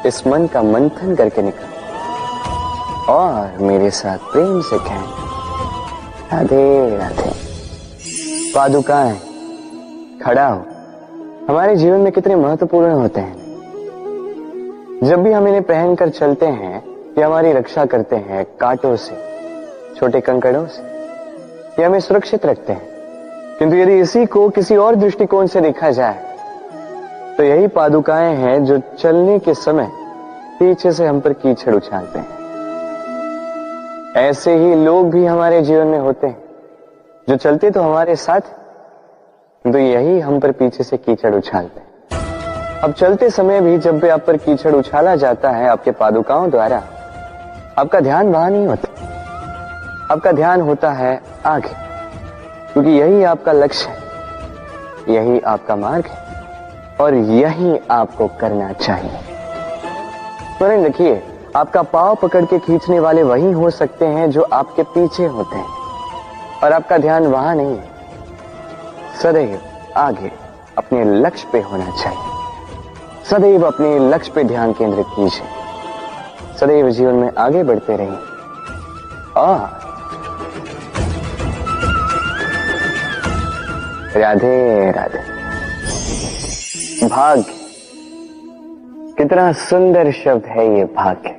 S1: इस मन का मंथन करके निकालें और मेरे साथ प्रेम से कहें, राधे राधे। पादुकाएं, खड़ा हो, हमारे जीवन में कितने महत्वपूर्ण होते हैं। जब भी हम इन्हें पहनकर चलते हैं ये हमारी रक्षा करते हैं कांटों से, छोटे कंकड़ों से, ये हमें सुरक्षित रखते हैं। किंतु यदि इसी को किसी और दृष्टिकोण से देखा जाए तो यही पादुकाएं हैं जो चलने के समय पीछे से हम पर कीचड़ उछालते हैं। ऐसे ही लोग भी हमारे जीवन में होते हैं जो चलते तो हमारे साथ, तो यही हम पर पीछे से कीचड़ उछालते हैं। अब चलते समय भी जब भी आप पर कीचड़ उछाला जाता है आपके पादुकाओं द्वारा, आपका ध्यान वहां नहीं होता, आपका ध्यान होता है आगे, क्योंकि यही आपका लक्ष्य है, यही आपका मार्ग है और यही आपको करना चाहिए। स्मरण रखिए, आपका पांव पकड़ के खींचने वाले वही हो सकते हैं जो आपके पीछे होते हैं, और आपका ध्यान वहां नहीं है, सदैव आगे अपने लक्ष्य पे होना चाहिए। सदैव अपने लक्ष्य पे ध्यान केंद्रित कीजिए, सदैव जीवन में आगे बढ़ते रहिए। और राधे राधे। भाग्य, कितना सुंदर शब्द है ये भाग्य,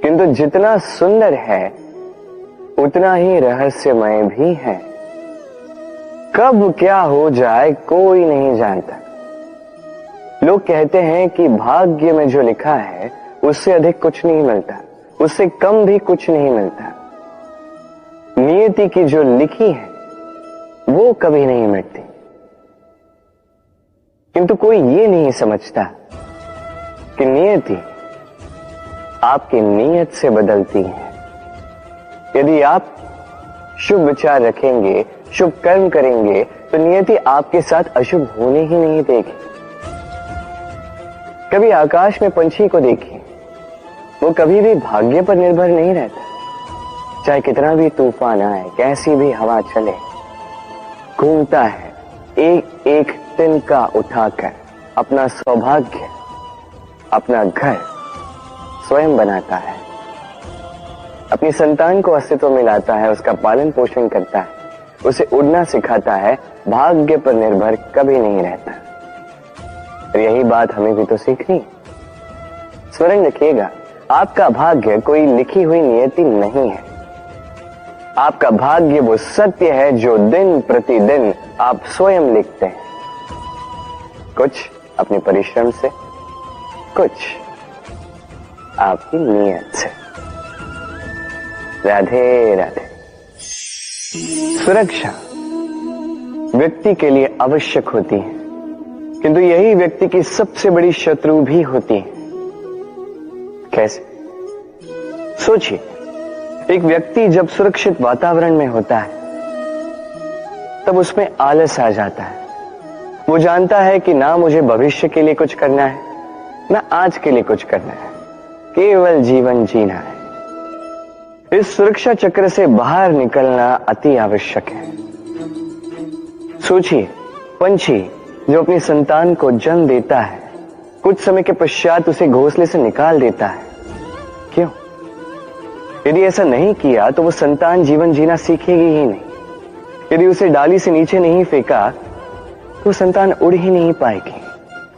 S1: किंतु जितना सुंदर है उतना ही रहस्यमय भी है। कब क्या हो जाए कोई नहीं जानता। लोग कहते हैं कि भाग्य में जो लिखा है उससे अधिक कुछ नहीं मिलता, उससे कम भी कुछ नहीं मिलता। नियति की जो लिखी है वो कभी नहीं मिटती। किंतु कोई ये नहीं समझता कि नियति आपकी नीयत से बदलती है। यदि आप शुभ विचार रखेंगे, शुभ कर्म करेंगे, तो नियति आपके साथ अशुभ होने ही नहीं देगी। कभी आकाश में पंछी को देखिए, वो कभी भी भाग्य पर निर्भर नहीं रहता। चाहे कितना भी तूफान आए, कैसी भी हवा चले, घूमता है एक एक तिनका उठाकर अपना सौभाग्य, अपना घर स्वयं बनाता है, अपनी संतान को अस्तित्व में लाता है, उसका पालन पोषण करता है, उसे उड़ना सिखाता है, भाग्य पर निर्भर कभी नहीं रहता। और यही बात हमें भी तो सीखनी। स्मरण रखिएगा, आपका भाग्य कोई लिखी हुई नियति नहीं है। आपका भाग्य वो सत्य है जो दिन प्रतिदिन आप स्वयं लिखते हैं, कुछ अपने परिश्रम से, कुछ आपकी नियत से। राधे राधे। सुरक्षा व्यक्ति के लिए आवश्यक होती है, किंतु यही व्यक्ति की सबसे बड़ी शत्रु भी होती है। कैसे? सोचिए, एक व्यक्ति जब सुरक्षित वातावरण में होता है तब उसमें आलस आ जाता है। वो जानता है कि ना मुझे भविष्य के लिए कुछ करना है, ना आज के लिए कुछ करना है, केवल जीवन जीना है। इस सुरक्षा चक्र से बाहर निकलना अति आवश्यक है। सोचिए, पंछी जो अपनी संतान को जन्म देता है, कुछ समय के पश्चात उसे घोंसले से निकाल देता है। क्यों? यदि ऐसा नहीं किया तो वो संतान जीवन जीना सीखेगी ही नहीं। यदि उसे डाली से नीचे नहीं फेंका तो संतान उड़ ही नहीं पाएगी,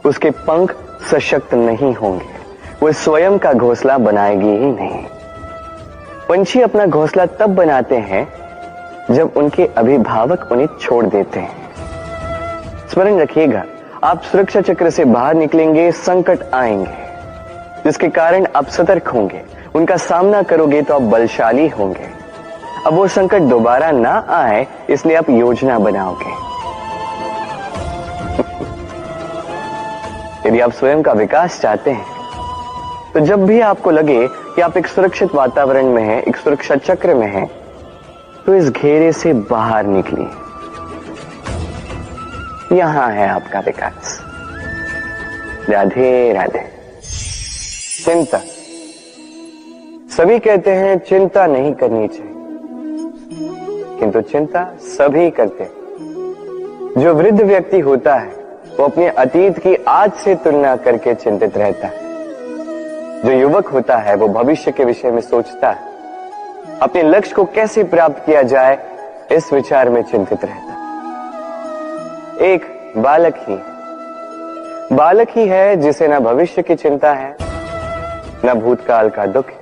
S1: उसके पंख सशक्त नहीं होंगे, वो स्वयं का घोंसला बनाएगी ही नहीं। पंछी अपना घोंसला तब बनाते हैं जब उनके अभिभावक उन्हें छोड़ देते हैं। स्मरण रखिएगा, आप सुरक्षा चक्र से बाहर निकलेंगे, संकट आएंगे, जिसके कारण आप सतर्क होंगे, उनका सामना करोगे तो आप बलशाली होंगे। अब वो संकट दोबारा ना आए, इसलिए आप योजना बनाओगे। यदि आप स्वयं का विकास चाहते हैं तो जब भी आपको लगे कि आप एक सुरक्षित वातावरण में हैं, एक सुरक्षा चक्र में हैं, तो इस घेरे से बाहर निकलिए। यहां है आपका विकास। राधे राधे। चिंता, सभी कहते हैं चिंता नहीं करनी चाहिए, किंतु चिंता सभी करते हैं। जो वृद्ध व्यक्ति होता है वो अपने अतीत की आज से तुलना करके चिंतित रहता है। जो युवक होता है वो भविष्य के विषय में सोचता है, अपने लक्ष्य को कैसे प्राप्त किया जाए इस विचार में चिंतित रहता है। एक बालक ही है जिसे न भविष्य की चिंता है, न भूतकाल का दुख है।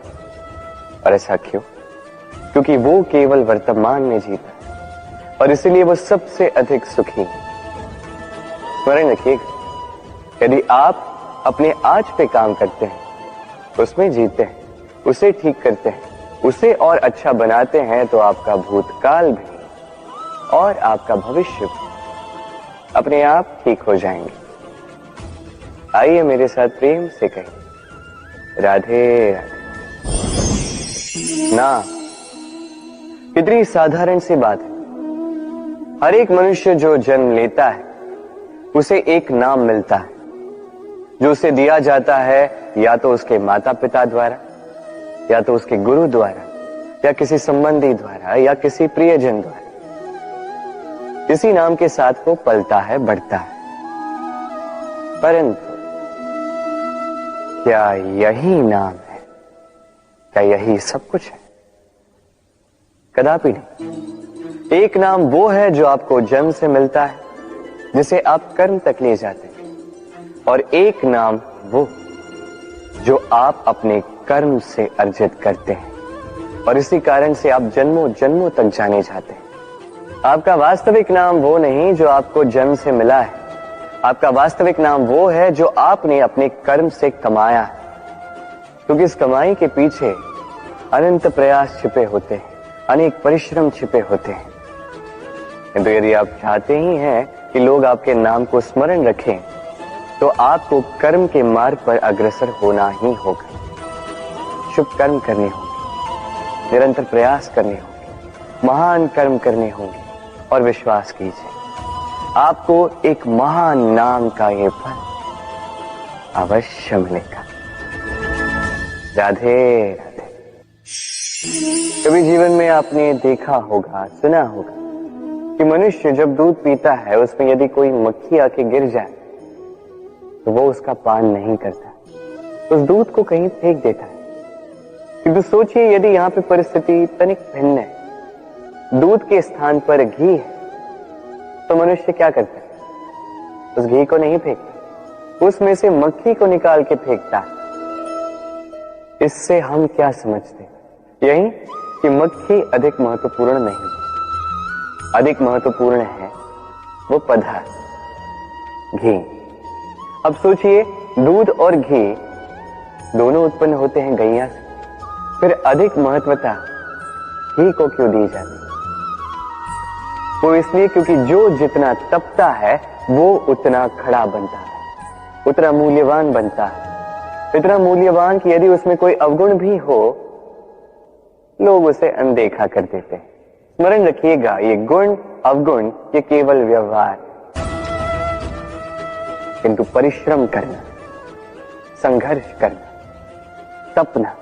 S1: और ऐसा क्यों? क्योंकि वो केवल वर्तमान में जीता है और इसलिए वो सबसे अधिक सुखी है। स्मरण रखिएगा, यदि आप अपने आज पे काम करते हैं, उसमें जीते हैं, उसे ठीक करते हैं, उसे और अच्छा बनाते हैं, तो आपका भूतकाल भी और आपका भविष्य भी अपने आप ठीक हो जाएंगे। आइए मेरे साथ प्रेम से कहें, राधे राधे। ना, कितनी साधारण सी बात है। हर एक मनुष्य जो जन्म लेता है उसे एक नाम मिलता है, जो उसे दिया जाता है या तो उसके माता पिता द्वारा, या तो उसके गुरु द्वारा, या किसी संबंधी द्वारा, या किसी प्रियजन द्वारा। इसी नाम के साथ वो पलता है, बढ़ता है। परंतु क्या यही नाम है? क्या यही सब कुछ है? कदापि नहीं। एक नाम वो है जो आपको जन्म से मिलता है, जिसे आप कर्म तक ले जाते हैं, और एक नाम वो जो आप अपने कर्म से अर्जित करते हैं, और इसी कारण से आप जन्मों जन्मों तक जाने जाते हैं। आपका वास्तविक नाम वो नहीं जो आपको जन्म से मिला है, आपका वास्तविक नाम वो है जो आपने अपने कर्म से कमाया है। क्योंकि इस कमाई के पीछे अनंत प्रयास छिपे होते हैं, अनेक परिश्रम छिपे होते हैं। किंतु यदि आप चाहते ही हैं कि लोग आपके नाम को स्मरण रखें, तो आपको कर्म के मार्ग पर अग्रसर होना ही होगा। शुभ कर्म करने होंगे, निरंतर प्रयास करने होंगे, महान कर्म करने होंगे, और विश्वास कीजिए आपको एक महान नाम का ये फल अवश्य मिलेगा। राधे राधे। कभी जीवन में आपने देखा होगा, सुना होगा कि मनुष्य जब दूध पीता है, उसमें यदि कोई मक्खी आके गिर जाए तो वो उसका पान नहीं करता, उस दूध को कहीं फेंक देता है। किंतु सोचिए यदि यहाँ पे परिस्थिति तनिक भिन्न है, दूध के स्थान पर घी है, तो मनुष्य क्या करता है? उस घी को नहीं फेंकता, उसमें से मक्खी को निकाल के फेंकता है। इससे हम क्या समझते हैं? यही कि मक्खी अधिक महत्वपूर्ण नहीं, अधिक महत्वपूर्ण है वो पदार्थ घी। अब सोचिए दूध और घी दोनों उत्पन्न होते हैं गैया से, फिर अधिक महत्वता घी को क्यों दी जाती? वो इसलिए क्योंकि जो जितना तपता है वो उतना खड़ा बनता है, उतना मूल्यवान बनता है, इतना मूल्यवान कि यदि उसमें कोई अवगुण भी हो लोग उसे अनदेखा कर देते हैं। स्मरण रखिएगा, ये गुण अवगुण ये केवल व्यवहार, किंतु परिश्रम करना, संघर्ष करना, तपना,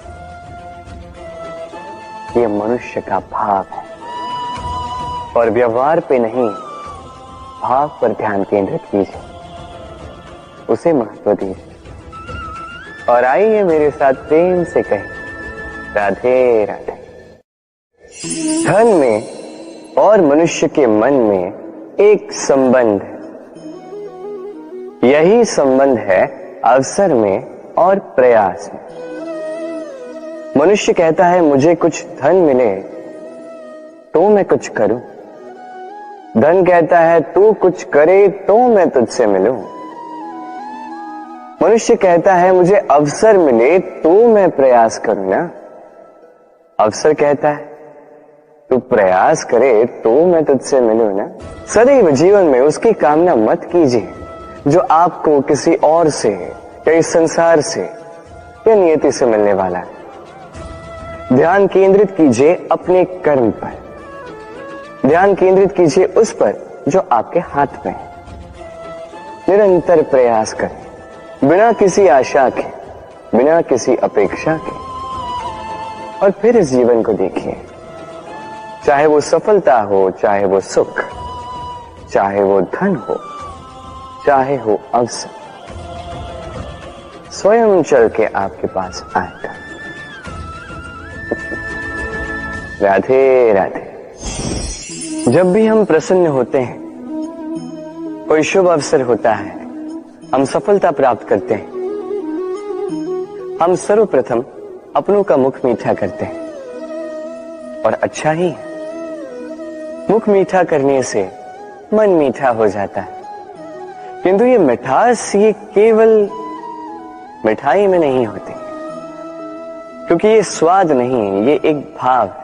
S1: ये मनुष्य का भाव है। और व्यवहार पे नहीं, भाव पर ध्यान केंद्रित कीजिए, उसे महत्व दीजिए। और आइए मेरे साथ प्रेम से कहें, राधे राधे। धन में और मनुष्य के मन में एक संबंध है, यही संबंध है अवसर में और प्रयास में। मनुष्य कहता है मुझे कुछ धन मिले तो मैं कुछ करूं, धन कहता है तू कुछ करे तो मैं तुझसे मिलूं। मनुष्य कहता है मुझे अवसर मिले तो मैं प्रयास करूं ना, अवसर कहता है तू प्रयास करे तो मैं तुझसे मिलूं ना। सदैव जीवन में उसकी कामना मत कीजिए जो आपको किसी और से या इस संसार से या नियति से मिलने वाला है। ध्यान केंद्रित कीजिए अपने कर्म पर, ध्यान केंद्रित कीजिए उस पर जो आपके हाथ में है। निरंतर प्रयास करें, बिना किसी आशा के, बिना किसी अपेक्षा के, और फिर इस जीवन को देखिए, चाहे वो सफलता हो, चाहे वो सुख, चाहे वो धन हो, चाहे हो अवसर, स्वयं चल के आपके पास आएगा। राधे राधे। जब भी हम प्रसन्न होते हैं, कोई शुभ अवसर होता है, हम सफलता प्राप्त करते हैं, हम सर्वप्रथम अपनों का मुख मीठा करते हैं। और अच्छा ही है, मुख मीठा करने से मन मीठा हो जाता है। किंतु ये मिठास ये केवल मिठाई में नहीं होती, क्योंकि ये स्वाद नहीं, ये एक भाव है।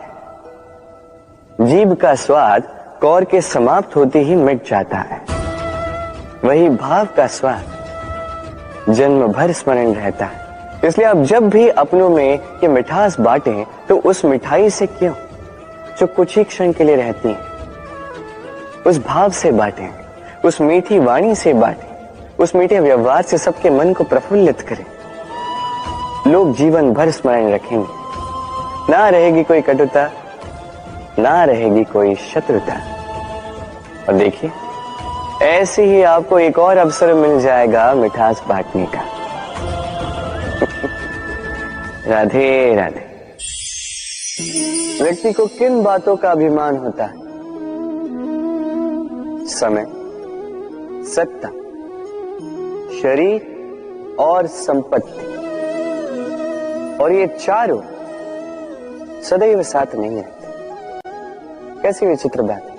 S1: जीभ का स्वाद कौर के समाप्त होते ही मिट जाता है, वही भाव का स्वाद जन्म भर स्मरण रहता है। इसलिए आप जब भी अपनों में ये मिठास बांटें तो उस मिठाई से क्यों, जो कुछ ही क्षण के लिए रहती है, उस भाव से बांटें, उस मीठी वाणी से बांटें, उस मीठे व्यवहार से सबके मन को प्रफुल्लित करें। लोग जीवन भर स्मरण रखेंगे, ना रहेगी कोई कटुता, ना रहेगी कोई शत्रुता। और देखिए ऐसे ही आपको एक और अवसर मिल जाएगा मिठास बांटने का। राधे राधे। व्यक्ति को किन बातों का अभिमान होता है? समय, सत्ता, शरीर और संपत्ति। और ये चारों सदैव साथ नहीं रहते। कैसी विचित्र बात है,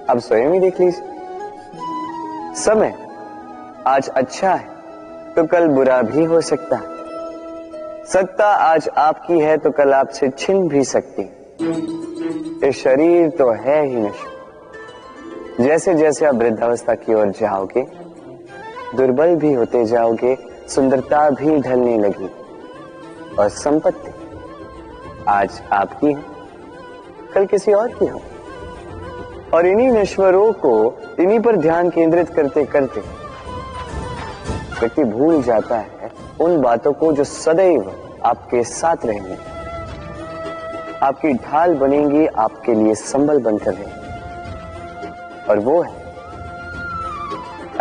S1: आप स्वयं ही देख लीजिए। समय आज अच्छा है तो कल बुरा भी हो सकता है, सत्ता आज आपकी है तो कल आपसे छिन भी सकती। ये शरीर तो है ही नश्वर। जैसे जैसे आप वृद्धावस्था की ओर जाओगे, दुर्बल भी होते जाओगे, सुंदरता भी ढलने लगी, और संपत्ति आज आपकी है, कल किसी और की हो। और इन्हीं नश्वरों को, इन्हीं पर ध्यान केंद्रित करते करते व्यक्ति भूल जाता है उन बातों को जो सदैव आपके साथ रहेंगी, आपकी ढाल बनेंगी, आपके लिए संबल बनकर रहेंगी। और वो है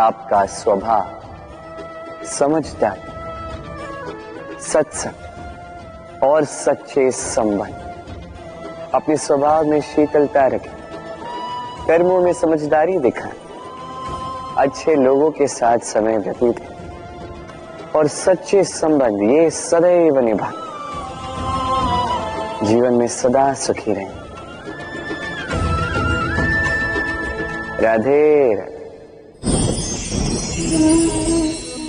S1: आपका स्वभाव, समझदारी, सत्संग और सच्चे संबंध। अपने स्वभाव में शीतलता रखें, कर्मों में समझदारी दिखाएं, अच्छे लोगों के साथ समय व्यतीत करें और सच्चे संबंध ये सदैव निभाएं। जीवन में सदा सुखी रहें। राधे राधे।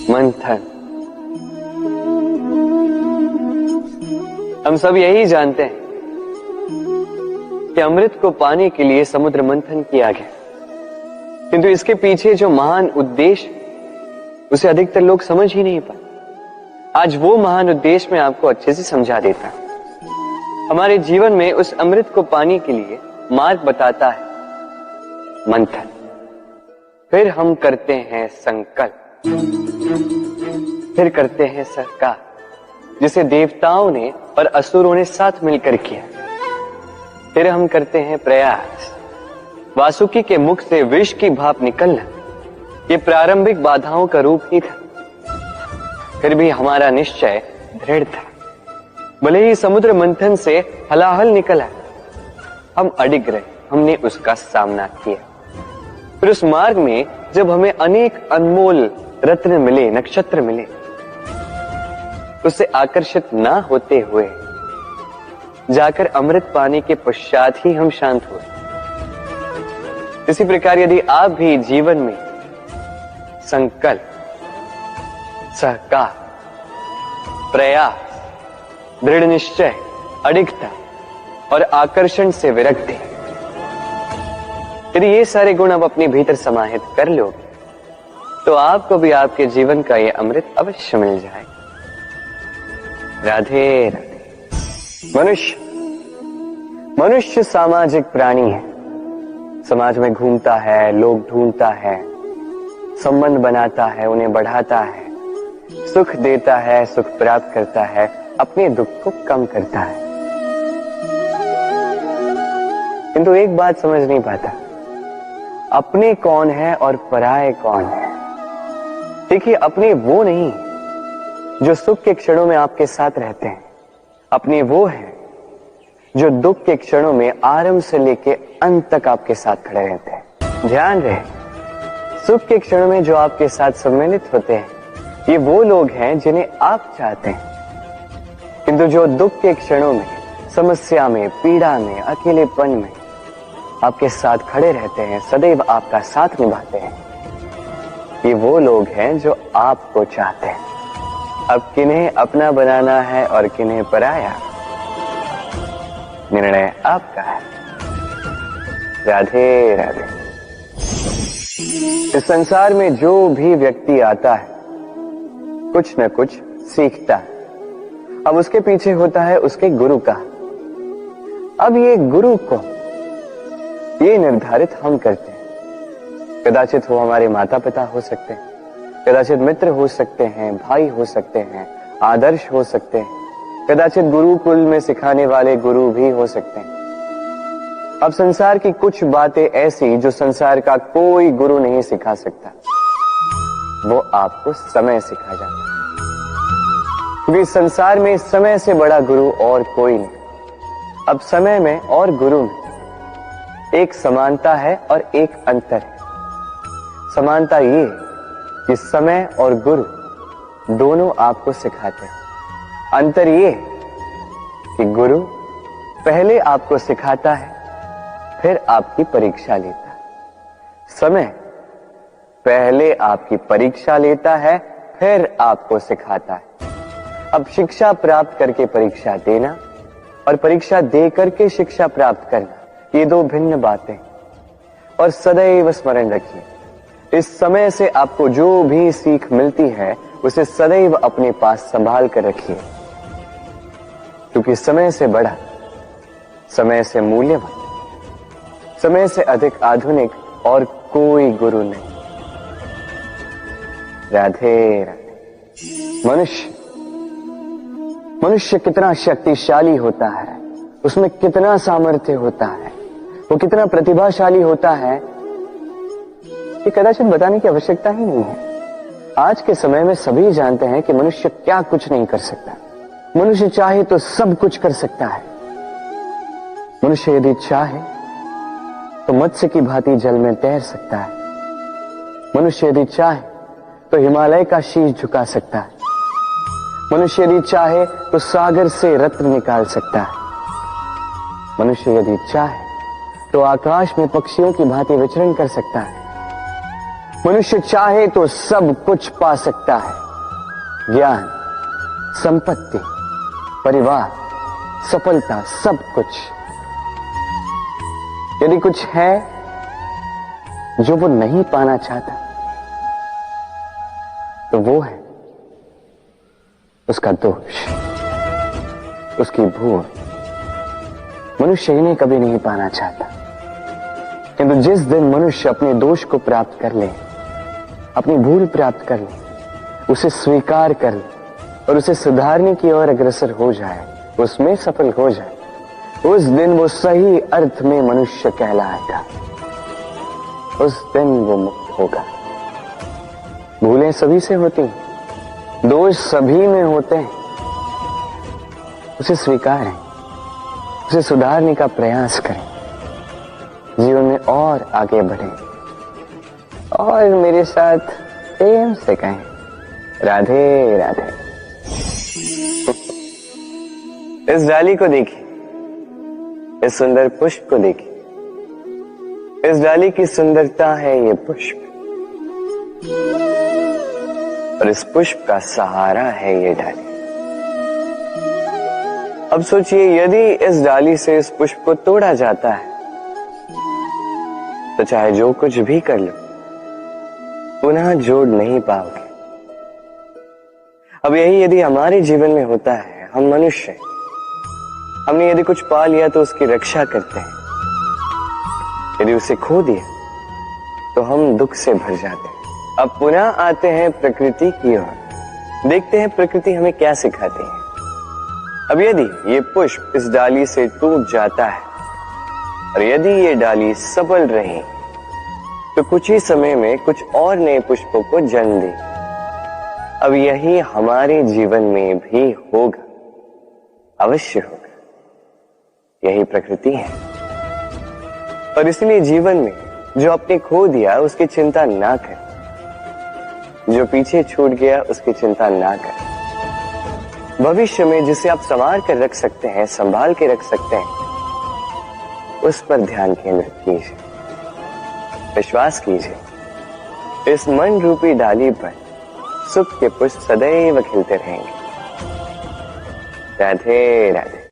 S1: मंथन। हम सब यही जानते हैं कि अमृत को पाने के लिए समुद्र मंथन किया गया, किंतु इसके पीछे जो महान उद्देश्य उसे अधिकतर लोग समझ ही नहीं पाए। आज वो महान उद्देश्य मैं आपको अच्छे से समझा देता हूं। हमारे जीवन में उस अमृत को पाने के लिए मार्ग बताता है मंथन। फिर हम करते हैं संकल्प, फिर करते हैं सरकार, जिसे देवताओं ने और असुरों ने साथ मिलकर किया। फिर हम करते हैं प्रयास। वासुकी के मुख से विष की भाप निकलना ये प्रारंभिक बाधाओं का रूप ही था। फिर भी हमारा निश्चय दृढ़ था। भले ही समुद्र मंथन से हलाहल निकला, हम अडिग रहे, हमने उसका सामना किया। फिर उस मार्ग में जब हमें अनेक अनमोल रत्न मिले, नक्षत्र मिले, उससे आकर्षित ना होते हुए जाकर अमृत पाने के पश्चात ही हम शांत हुए। इसी प्रकार यदि आप भी जीवन में संकल्प, सहकार, प्रयास, दृढ़ निश्चय, अडिगता और आकर्षण से विरक्ति, यदि ये सारे गुण आप अपने भीतर समाहित कर लोगे तो आपको भी आपके जीवन का ये अमृत अवश्य मिल जाएगा। राधे राधे। मनुष्य सामाजिक प्राणी है। समाज में घूमता है, लोग ढूंढता है, संबंध बनाता है, उन्हें बढ़ाता है, सुख देता है, सुख प्राप्त करता है, अपने दुख को कम करता है। किंतु एक बात समझ नहीं पाता, अपने कौन है और पराये कौन है। देखिए, अपने वो नहीं जो सुख के क्षणों में आपके साथ रहते हैं, अपने वो है जो दुख के क्षणों में आरंभ से लेके अंत तक आपके साथ खड़े रहते हैं। ध्यान रहे, सुख के क्षणों में जो आपके साथ सम्मिलित होते हैं ये वो लोग हैं जिन्हें आप चाहते हैं, किंतु जो दुख के क्षणों में, समस्या में, पीड़ा में, अकेलेपन में आपके साथ खड़े रहते हैं, सदैव आपका साथ निभाते हैं, ये वो लोग हैं जो आपको चाहते हैं। अब किन्हें अपना बनाना है और किन्हें पराया, निर्णय आपका है। राधे राधे। इस संसार में जो भी व्यक्ति आता है कुछ न कुछ सीखता है। अब उसके पीछे होता है उसके गुरु का। अब ये गुरु को ये निर्धारित हम करते हैं। कदाचित वो हमारे माता पिता हो सकते हैं, कदाचित मित्र हो सकते हैं, भाई हो सकते हैं, आदर्श हो सकते हैं, कदाचित गुरुकुल में सिखाने वाले गुरु भी हो सकते हैं। अब संसार की कुछ बातें ऐसी जो संसार का कोई गुरु नहीं सिखा सकता, वो आपको समय सिखा जाता है। क्योंकि संसार में समय से बड़ा गुरु और कोई नहीं। अब समय में और गुरु में एक समानता है और एक अंतर है। समानता ये कि समय और गुरु दोनों आपको सिखाते हैं। अंतर ये कि गुरु पहले आपको सिखाता है, फिर आपकी परीक्षा लेता है। समय पहले आपकी परीक्षा लेता है, फिर आपको सिखाता है। अब शिक्षा प्राप्त करके परीक्षा देना और परीक्षा दे करके शिक्षा प्राप्त करना, ये दो भिन्न बातें। और सदैव स्मरण रखिए, इस समय से आपको जो भी सीख मिलती है उसे सदैव अपने पास संभाल कर रखिए, क्योंकि समय से बड़ा, समय से मूल्यवान, समय से अधिक आधुनिक और कोई गुरु नहीं। राधे राधे। मनुष्य कितना शक्तिशाली होता है, उसमें कितना सामर्थ्य होता है, वो कितना प्रतिभाशाली होता है, ये कदाचित बताने की आवश्यकता ही नहीं है। आज के समय में सभी जानते हैं कि मनुष्य क्या कुछ नहीं कर सकता। मनुष्य चाहे तो सब कुछ कर सकता है। मनुष्य यदि चाहे तो मत्स्य की भांति जल में तैर सकता है। मनुष्य यदि चाहे तो हिमालय का शीश झुका सकता है। मनुष्य यदि चाहे तो सागर से रत्न निकाल सकता है। मनुष्य यदि चाहे तो आकाश में पक्षियों की भांति विचरण कर सकता है। मनुष्य चाहे तो सब कुछ पा सकता है, ज्ञान, संपत्ति, परिवार, सफलता, सब कुछ। यदि कुछ है जो वो नहीं पाना चाहता तो वो है उसका दोष, उसकी भूल। मनुष्य इन्हें कभी नहीं पाना चाहता, किंतु जिस दिन मनुष्य अपने दोष को प्राप्त कर ले, अपनी भूल प्राप्त कर ले, उसे स्वीकार कर ले और उसे सुधारने की ओर अग्रसर हो जाए, उसमें सफल हो जाए, उस दिन वो सही अर्थ में मनुष्य कहलाएगा। उस दिन वो मुक्त होगा। भूलें सभी से होती हैं, दोष सभी में होते हैं, उसे स्वीकारें, उसे सुधारने का प्रयास करें, जीवन में और आगे बढ़ें और मेरे साथ प्रेम से कहें, राधे राधे। इस डाली को देखिए, इस सुंदर पुष्प को देखिए। इस डाली की सुंदरता है ये पुष्प, और इस पुष्प का सहारा है ये डाली। अब सोचिए, यदि इस डाली से इस पुष्प को तोड़ा जाता है तो चाहे जो कुछ भी कर लो, पुनः जोड़ नहीं पाओगे। अब यही यदि हमारे जीवन में होता है, हम मनुष्य हैं, हमने यदि कुछ पा लिया तो उसकी रक्षा करते हैं, यदि उसे खो दिया तो हम दुख से भर जाते हैं। अब पुनः आते हैं प्रकृति की ओर, देखते हैं प्रकृति हमें क्या सिखाती है। अब यदि ये पुष्प इस डाली से टूट जाता है और यदि ये डाली सफल रही तो कुछ ही समय में कुछ और नए पुष्पों को जन्म दे। अब यही हमारे जीवन में भी होगा, अवश्य होगा। यही प्रकृति है, और इसलिए जीवन में जो आपने खो दिया उसकी चिंता ना कर, जो पीछे छूट गया उसकी चिंता ना कर। भविष्य में जिसे आप संवार कर रख सकते हैं, संभाल के रख सकते हैं, उस पर ध्यान केंद्रित कीजिए, विश्वास कीजिए। इस मन रूपी डाली पर सुख के पुष्प सदैव खिलते रहेंगे। राधे राधे।